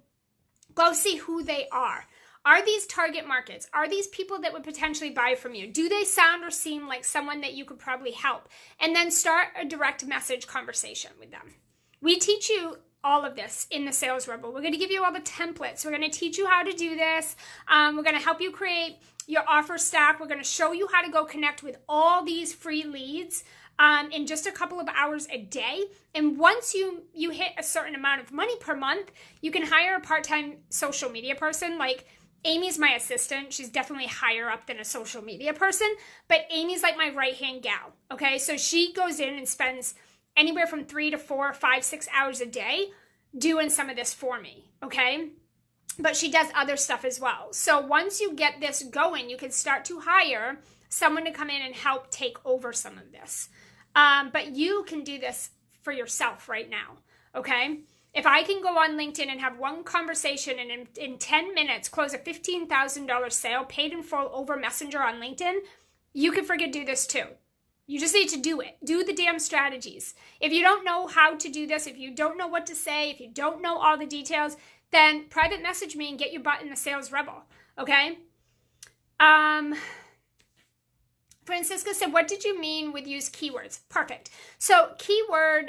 A: Go see who they are. Are these target markets? Are these people that would potentially buy from you? Do they sound or seem like someone that you could probably help? And then start a direct message conversation with them. We teach you all of this in the Sales Rebel. We're going to give you all the templates. We're going to teach you how to do this. We're going to help you create your offer stack. We're going to show you how to go connect with all these free leads in just a couple of hours a day. And once you hit a certain amount of money per month, you can hire a part-time social media person. Like Amy's my assistant. She's definitely higher up than a social media person, but Amy's like my right-hand gal. Okay, so she goes in and spends anywhere from 3 to 4, 5, 6 hours a day doing some of this for me, okay? But she does other stuff as well. So once you get this going, you can start to hire someone to come in and help take over some of this. But you can do this for yourself right now, okay? If I can go on LinkedIn and have one conversation and in 10 minutes close a $15,000 sale paid in full over Messenger on LinkedIn, you can friggin' do this too. You just need to do it. Do the damn strategies. If you don't know how to do this, if you don't know what to say, if you don't know all the details, then private message me and get your butt in the Sales Rebel, okay? Francisca said, what did you mean with use keywords? Perfect. So keywords,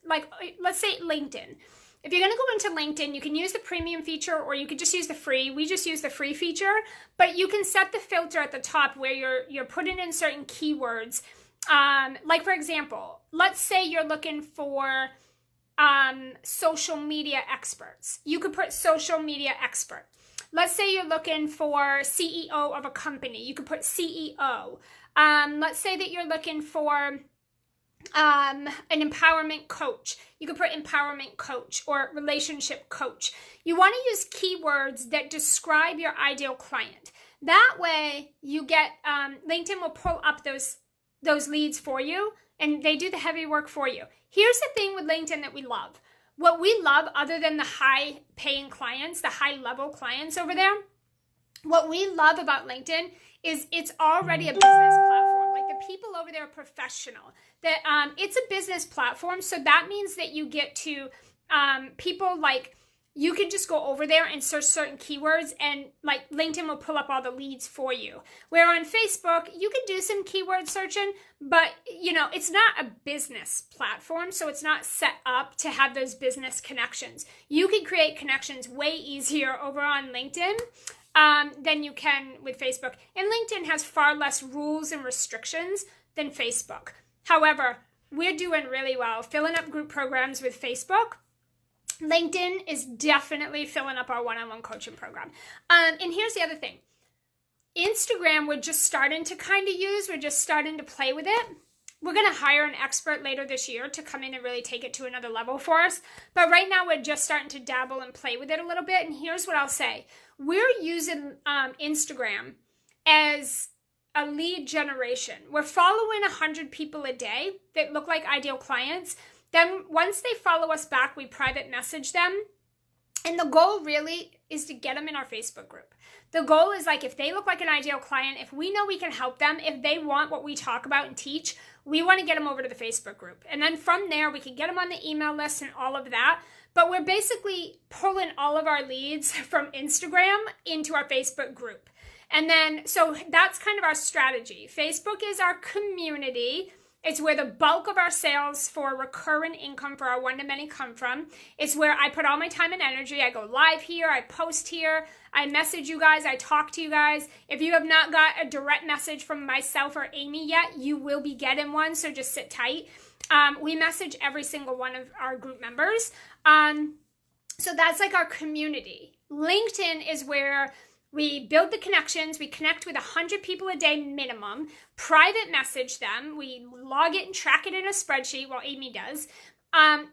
A: like let's say LinkedIn. If you're going to go into LinkedIn, you can use the premium feature or you could just use the free. We just use the free feature, but you can set the filter at the top where you're putting in certain keywords. Like for example, let's say you're looking for social media experts. You could put social media expert. Let's say you're looking for CEO of a company. You could put CEO. Let's say that you're looking for an empowerment coach. You could put empowerment coach or relationship coach. You want to use keywords that describe your ideal client. That way you get, LinkedIn will pull up those leads for you and they do the heavy work for you. Here's the thing with LinkedIn that we love. What we love, other than the high paying clients, the high level clients over there, what we love about LinkedIn is it's already a business platform. Like the people over there are professional. That it's a business platform, so that means that you get to people like you can just go over there and search certain keywords and like LinkedIn will pull up all the leads for you. Where on Facebook, you can do some keyword searching, but you know, it's not a business platform, so it's not set up to have those business connections. You can create connections way easier over on LinkedIn than you can with Facebook. And LinkedIn has far less rules and restrictions than Facebook. However, we're doing really well filling up group programs with Facebook. LinkedIn is definitely filling up our one-on-one coaching program. And here's the other thing. Instagram, we're just starting to kind of use. We're just starting to play with it. We're going to hire an expert later this year to come in and really take it to another level for us. But right now, we're just starting to dabble and play with it a little bit. And here's what I'll say. We're using Instagram as a lead generation. We're following 100 people a day that look like ideal clients. Then once they follow us back, we private message them. And the goal really is to get them in our Facebook group. The goal is like, if they look like an ideal client, if we know we can help them, if they want what we talk about and teach, we want to get them over to the Facebook group. And then from there, we can get them on the email list and all of that. But we're basically pulling all of our leads from Instagram into our Facebook group. And then, so that's kind of our strategy. Facebook is our community. It's where the bulk of our sales for recurrent income for our one-to-many come from. It's where I put all my time and energy. I go live here, I post here, I message you guys, I talk to you guys. If you have not got a direct message from myself or Amy yet, you will be getting one, so just sit tight. We message every single one of our group members. So that's like our community. LinkedIn is where we build the connections. We connect with 100 people a day minimum, private message them. We log it and track it in a spreadsheet, well, Amy does.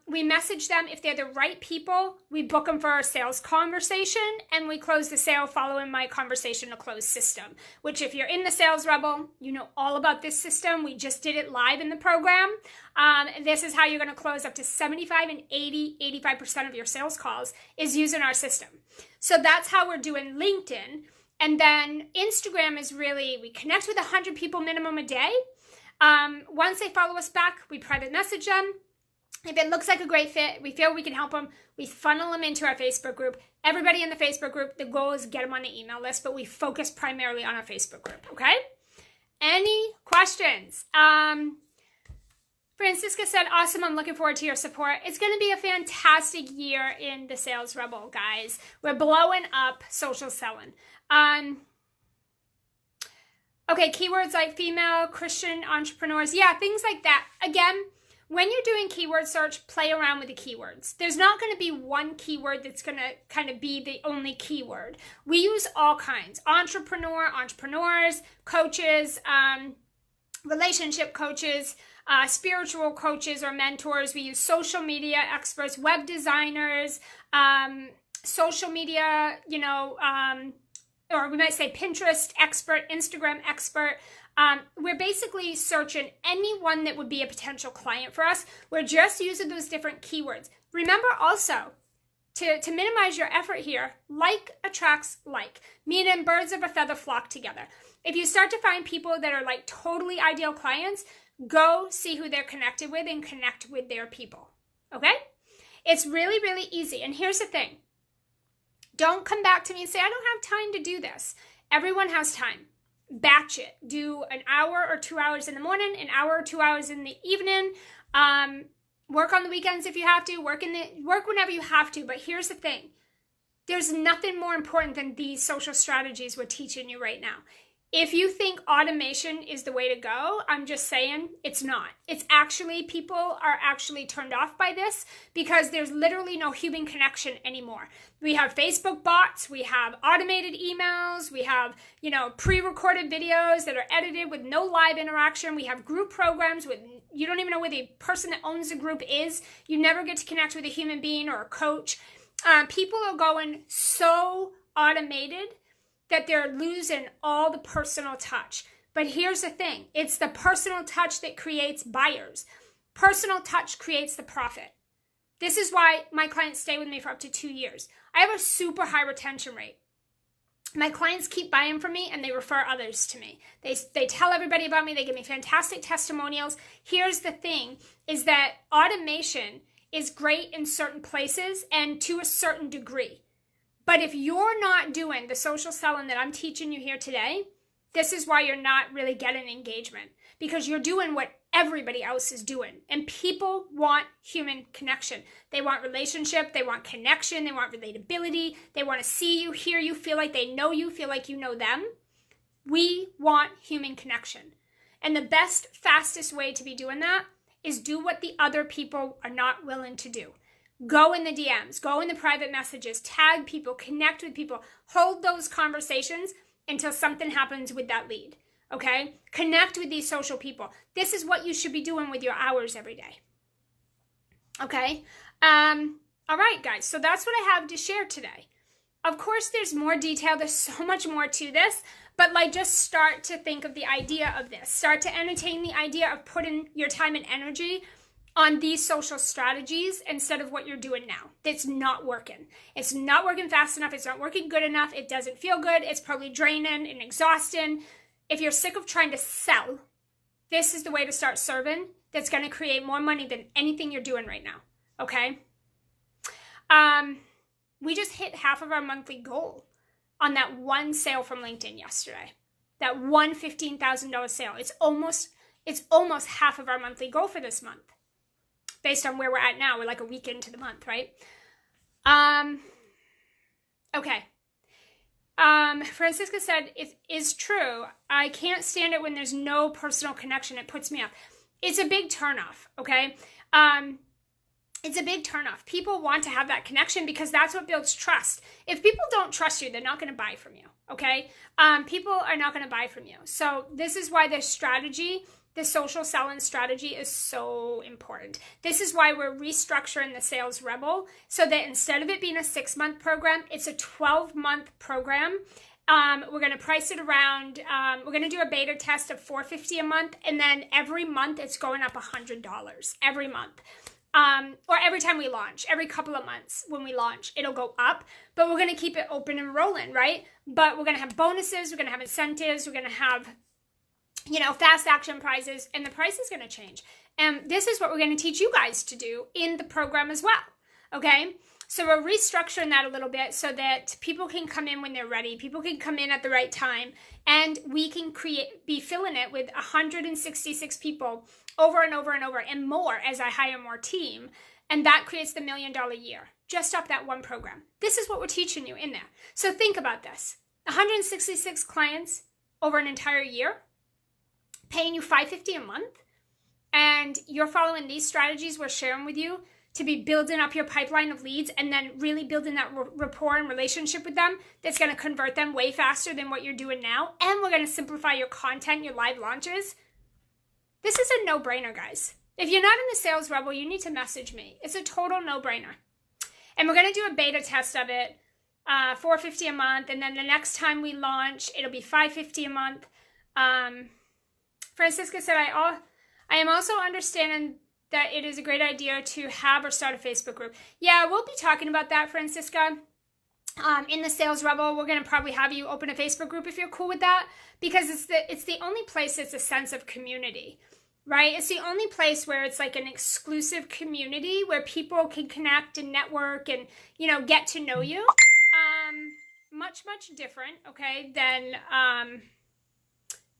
A: We message them. If they're the right people, we book them for our sales conversation, and we close the sale following my conversation to close system, which if you're in the Sales Rebel, you know all about this system. We just did it live in the program. This is how you're going to close up to 75 and 85% of your sales calls is using our system. So that's how we're doing LinkedIn. And then Instagram is really, we connect with 100 people minimum a day. Once they follow us back, we private message them. If it looks like a great fit, we feel we can help them, we funnel them into our Facebook group. Everybody in the Facebook group, the goal is to get them on the email list, but we focus primarily on our Facebook group, okay? Any questions? Francisca said, awesome, I'm looking forward to your support. It's going to be a fantastic year in the Sales Rebel, guys. We're blowing up social selling. Okay, keywords like female, Christian entrepreneurs. Yeah, things like that. Again, when you're doing keyword search, play around with the keywords. There's not going to be one keyword that's going to kind of be the only keyword. We use all kinds. Entrepreneur, entrepreneurs, coaches, relationship coaches, spiritual coaches or mentors. We use social media experts, web designers, social media, or we might say Pinterest expert, Instagram expert. We're basically searching anyone that would be a potential client for us. We're just using those different keywords. Remember also, to minimize your effort here, like attracts like, meaning birds of a feather flock together. If you start to find people that are like totally ideal clients, go see who they're connected with and connect with their people, okay? It's really, really easy. And here's the thing. Don't come back to me and say, I don't have time to do this. Everyone has time. Batch it. Do an hour or 2 hours in the morning, an hour or 2 hours in the evening. Work on the weekends if you have to. Work whenever you have to. But here's the thing. There's nothing more important than these social strategies we're teaching you right now. If you think automation is the way to go, I'm just saying it's not. It's actually, people are actually turned off by this because there's literally no human connection anymore. We have Facebook bots, we have automated emails, we have, pre-recorded videos that are edited with no live interaction. We have group programs with, you don't even know where the person that owns the group is. You never get to connect with a human being or a coach. People are going so automated that they're losing all the personal touch. But here's the thing. It's the personal touch that creates buyers. Personal touch creates the profit. This is why my clients stay with me for up to 2 years. I have a super high retention rate. My clients keep buying from me and they refer others to me. They tell everybody about me. They give me fantastic testimonials. Here's the thing, is that automation is great in certain places and to a certain degree. But if you're not doing the social selling that I'm teaching you here today, this is why you're not really getting engagement, because you're doing what everybody else is doing. And people want human connection. They want relationship. They want connection. They want relatability. They want to see you, hear you, feel like they know you, feel like you know them. We want human connection. And the best, fastest way to be doing that is do what the other people are not willing to do. Go in the DMs, go in the private messages, tag people, connect with people, hold those conversations until something happens with that lead, okay? Connect with these social people. This is what you should be doing with your hours every day, okay? All right, guys, so that's what I have to share today. Of course, there's more detail. There's so much more to this, but just start to think of the idea of this. Start to entertain the idea of putting your time and energy on these social strategies instead of what you're doing now. It's not working. It's not working fast enough. It's not working good enough. It doesn't feel good. It's probably draining and exhausting. If you're sick of trying to sell, this is the way to start serving. That's going to create more money than anything you're doing right now. Okay? We just hit half of our monthly goal on that one sale from LinkedIn yesterday. That one $15,000 sale. It's almost half of our monthly goal for this month. Based on where we're at now. We're like a week into the month, right? Okay. Francisca said, it is true. I can't stand it when there's no personal connection. It puts me up. It's a big turnoff, okay? It's a big turnoff. People want to have that connection because that's what builds trust. If people don't trust you, they're not going to buy from you, okay? People are not going to buy from you. So this is why this strategy, the social selling strategy, is so important. This is why we're restructuring the Sales Rebel so that instead of it being a 6-month program, it's a 12-month program. We're going to price it around, we're going to do a beta test of $450 a month, and then every month it's going up $100 every month. Or every time we launch, every couple of months when we launch, it'll go up, but we're going to keep it open and rolling, right? But we're going to have bonuses, we're going to have incentives, we're going to have, fast action prizes, and the price is going to change. And this is what we're going to teach you guys to do in the program as well, okay? So we're restructuring that a little bit so that people can come in when they're ready. People can come in at the right time, and we can be filling it with 166 people over and over and over and more as I hire more team. And that creates the $1 million year just off that one program. This is what we're teaching you in there. So think about this. 166 clients over an entire year, paying you $550 a month, and you're following these strategies we're sharing with you to be building up your pipeline of leads and then really building that rapport and relationship with them that's going to convert them way faster than what you're doing now. And we're going to simplify your content, your live launches. This is a no-brainer, guys. If you're not in the Sales Rebel, you need to message me. It's a total no-brainer. And we're going to do a beta test of it, $450 a month, and then the next time we launch, it'll be $550 a month. Francisca said, I am also understanding that it is a great idea to have or start a Facebook group. Yeah, we'll be talking about that, Francisca. In the Sales Rebel, we're going to probably have you open a Facebook group if you're cool with that, because it's the only place that's a sense of community, right? It's the only place where it's like an exclusive community where people can connect and network and, get to know you. Much, much different, okay, than,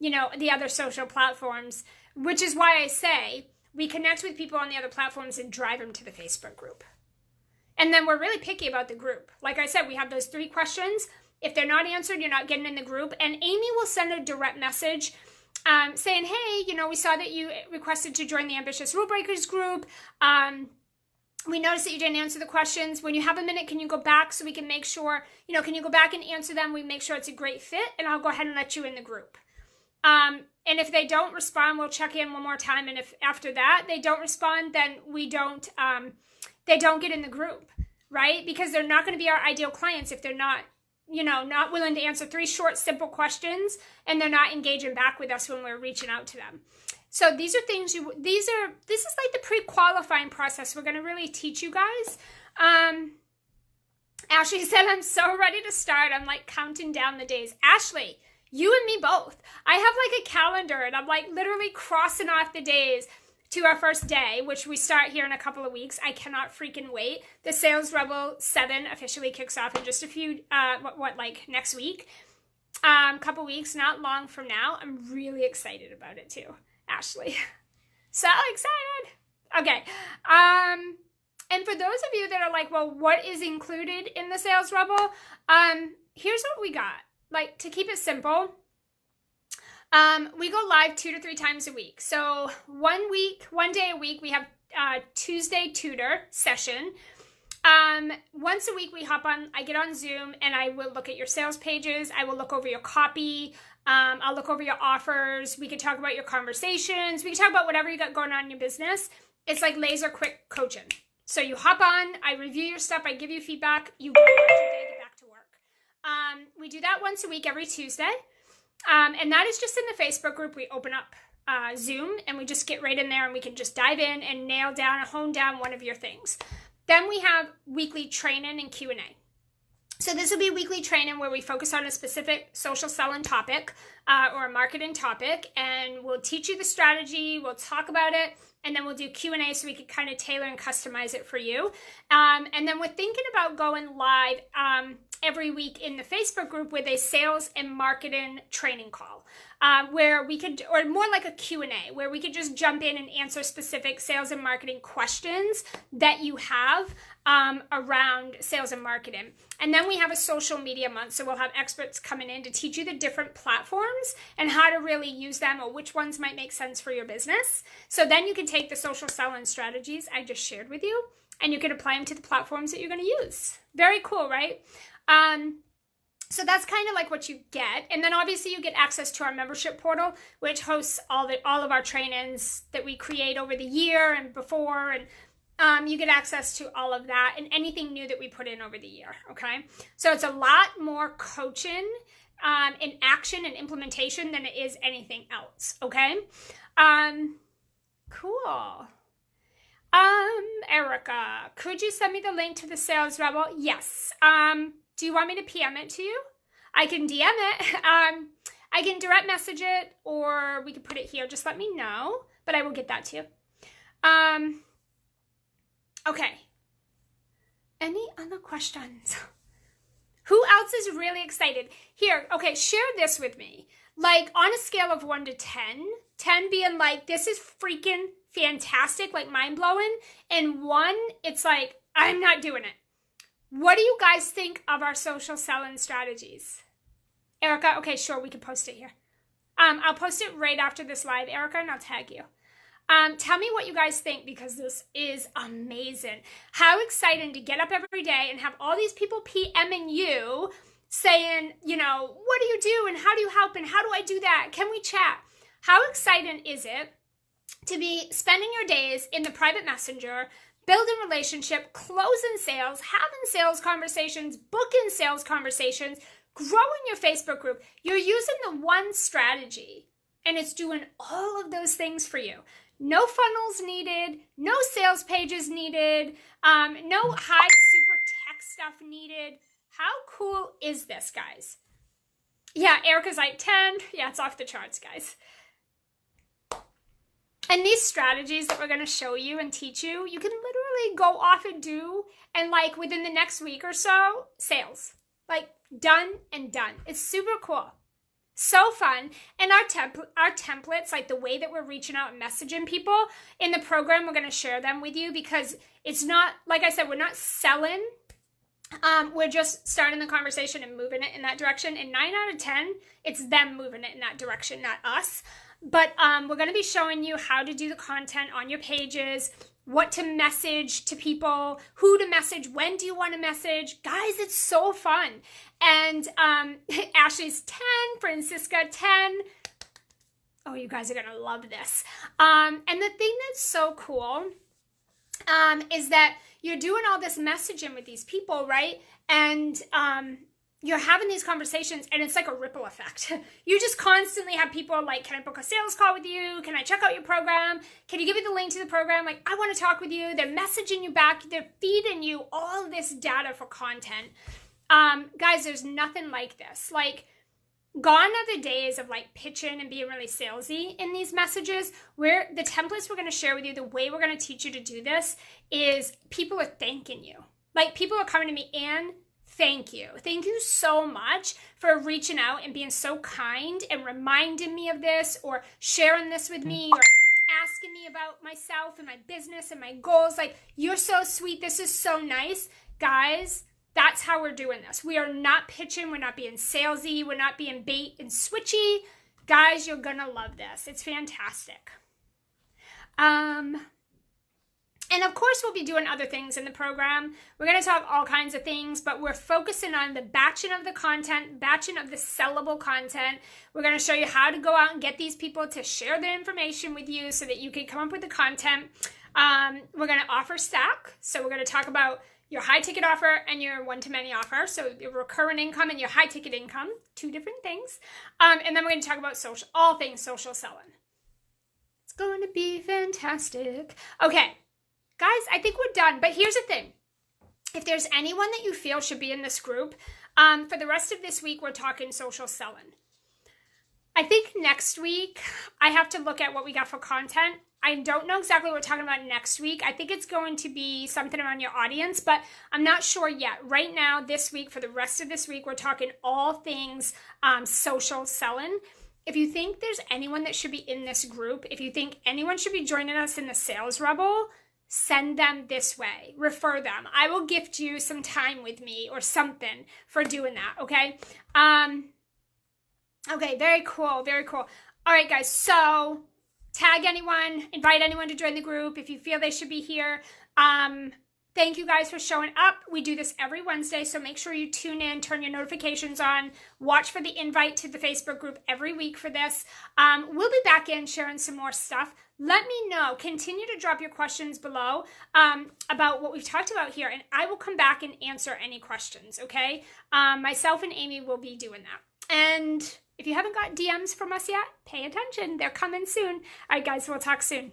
A: the other social platforms, which is why I say we connect with people on the other platforms and drive them to the Facebook group. And then we're really picky about the group. Like I said, we have those 3 questions. If they're not answered, you're not getting in the group. And Amy will send a direct message saying, hey, we saw that you requested to join the Ambitious Rule Breakers group. We noticed that you didn't answer the questions. When you have a minute, can you go back so we can make sure, can you go back and answer them? We make sure it's a great fit, and I'll go ahead and let you in the group. And if they don't respond, we'll check in one more time. And if after that they don't respond, then they don't get in the group, right? Because they're not going to be our ideal clients if they're not, not willing to answer 3 short, simple questions, and they're not engaging back with us when we're reaching out to them. So these are things this is like the pre-qualifying process. We're going to really teach you guys. Ashley said, I'm so ready to start. I'm like counting down the days. Ashley, you and me both. I have like a calendar, and I'm like literally crossing off the days to our first day, which we start here in a couple of weeks. I cannot freaking wait. The Sales Rebel 7 officially kicks off in just a few, like next week? Couple weeks, not long from now. I'm really excited about it too, Ashley. So excited. Okay. And for those of you that are like, well, what is included in the Sales Rebel? Here's what we got. Like, to keep it simple, we go live 2 to 3 times a week. So one day a week, we have a Tuesday tutor session. Once a week we hop on, I get on Zoom and I will look at your sales pages. I will look over your copy. I'll look over your offers. We can talk about your conversations. We can talk about whatever you got going on in your business. It's like laser quick coaching. So you hop on, I review your stuff, I give you feedback, you go about your day, get back to work. We do that once a week every Tuesday. And that is just in the Facebook group. We open up Zoom, and we just get right in there and we can just dive in and nail down and hone down one of your things. Then we have weekly training and Q&A. So this will be weekly training where we focus on a specific social selling topic or a marketing topic, and we'll teach you the strategy, we'll talk about it, and then we'll do Q&A so we can kind of tailor and customize it for you. And then we're thinking about going live every week in the Facebook group with a sales and marketing training call, where we could, or more like a Q&A, where we could just jump in and answer specific sales and marketing questions that you have around sales and marketing. And then we have a social media month, so we'll have experts coming in to teach you the different platforms and how to really use them, or which ones might make sense for your business. So then you can take the social selling strategies I just shared with you, and you can apply them to the platforms that you're going to use. Very cool, right? So that's kind of like what you get. And then obviously you get access to our membership portal, which hosts all of our trainings that we create over the year and before. And you get access to all of that and anything new that we put in over the year, okay? So it's a lot more coaching in action and implementation than it is anything else, okay? Cool. Erica, could you send me the link to the Sales Rebel? Yes. Do you want me to PM it to you? I can DM it. I can direct message it, or we can put it here. Just let me know, but I will get that to you. Okay. Any other questions? Who else is really excited? Here, okay, share this with me. Like on a scale of 1 to 10, 10 being like, this is freaking fantastic, like mind-blowing, and 1, it's like, I'm not doing it. What do you guys think of our social selling strategies? Erica, okay, sure, we can post it here. I'll post it right after this live, Erica, and I'll tag you. Tell me what you guys think, because this is amazing. How exciting to get up every day and have all these people PMing you saying, you know, what do you do and how do you help and how do I do that? Can we chat? How exciting is it to be spending your days in the private messenger, building relationship, closing sales, having sales conversations, booking sales conversations, growing your Facebook group? You're using the one strategy and it's doing all of those things for you. No funnels needed, no sales pages needed, no high super tech stuff needed. How cool is this, guys? Yeah, Erica's like 10. Yeah, it's off the charts, guys. And these strategies that we're going to show you and teach you, you can literally go off and do, and like within the next week or so, sales. Like done and done. It's super cool. So fun. And our templates, like the way that we're reaching out and messaging people in the program, we're going to share them with you, because it's not, like I said, we're not selling. We're just starting the conversation and moving it in that direction. And 9 out of 10, it's them moving it in that direction, not us. But we're going to be showing you how to do the content on your pages, what to message to people, who to message, when do you want to message. Guys, it's so fun. And Ashley's 10, Francisca 10. Oh, you guys are going to love this. And the thing that's so cool is that you're doing all this messaging with these people, right? And you're having these conversations, and it's like a ripple effect. You just constantly have people like, can I book a sales call with you? Can I check out your program? Can you give me the link to the program? Like, I want to talk with you. They're messaging you back. They're feeding you all of this data for content. Guys, there's nothing like this. Like, gone are the days of like pitching and being really salesy in these messages. Where the templates we're going to share with you, the way we're going to teach you to do this is people are thanking you. Like, people are coming to me, Anne, thank you. Thank you so much for reaching out and being so kind and reminding me of this, or sharing this with me, or asking me about myself and my business and my goals. Like, you're so sweet. This is so nice. Guys, that's how we're doing this. We are not pitching. We're not being salesy. We're not being bait and switchy. Guys, you're going to love this. It's fantastic. And of course, we'll be doing other things in the program. We're going to talk all kinds of things, but we're focusing on the batching of the content, batching of the sellable content. We're going to show you how to go out and get these people to share their information with you so that you can come up with the content. We're going to offer stack. So we're going to talk about your high ticket offer and your one-to-many offer. So your recurring income and your high ticket income, 2 different things. And then we're going to talk about all things social selling. going to be fantastic. Okay, guys, I think we're done. But here's the thing. If there's anyone that you feel should be in this group, for the rest of this week, we're talking social selling. I think next week, I have to look at what we got for content. I don't know exactly what we're talking about next week. I think it's going to be something around your audience, but I'm not sure yet. Right now, this week, for the rest of this week, we're talking all things social selling. If you think there's anyone that should be in this group, if you think anyone should be joining us in the Sales Rebel, send them this way. Refer them. I will gift you some time with me or something for doing that, okay? Okay, very cool, very cool. All right, guys, so tag anyone, invite anyone to join the group if you feel they should be here. Thank you guys for showing up. We do this every Wednesday, so make sure you tune in, turn your notifications on, watch for the invite to the Facebook group every week for this. We'll be back in sharing some more stuff. Let me know. Continue to drop your questions below about what we've talked about here, and I will come back and answer any questions, okay? Myself and Amy will be doing that. And if you haven't got DMs from us yet, pay attention. They're coming soon. All right, guys, we'll talk soon.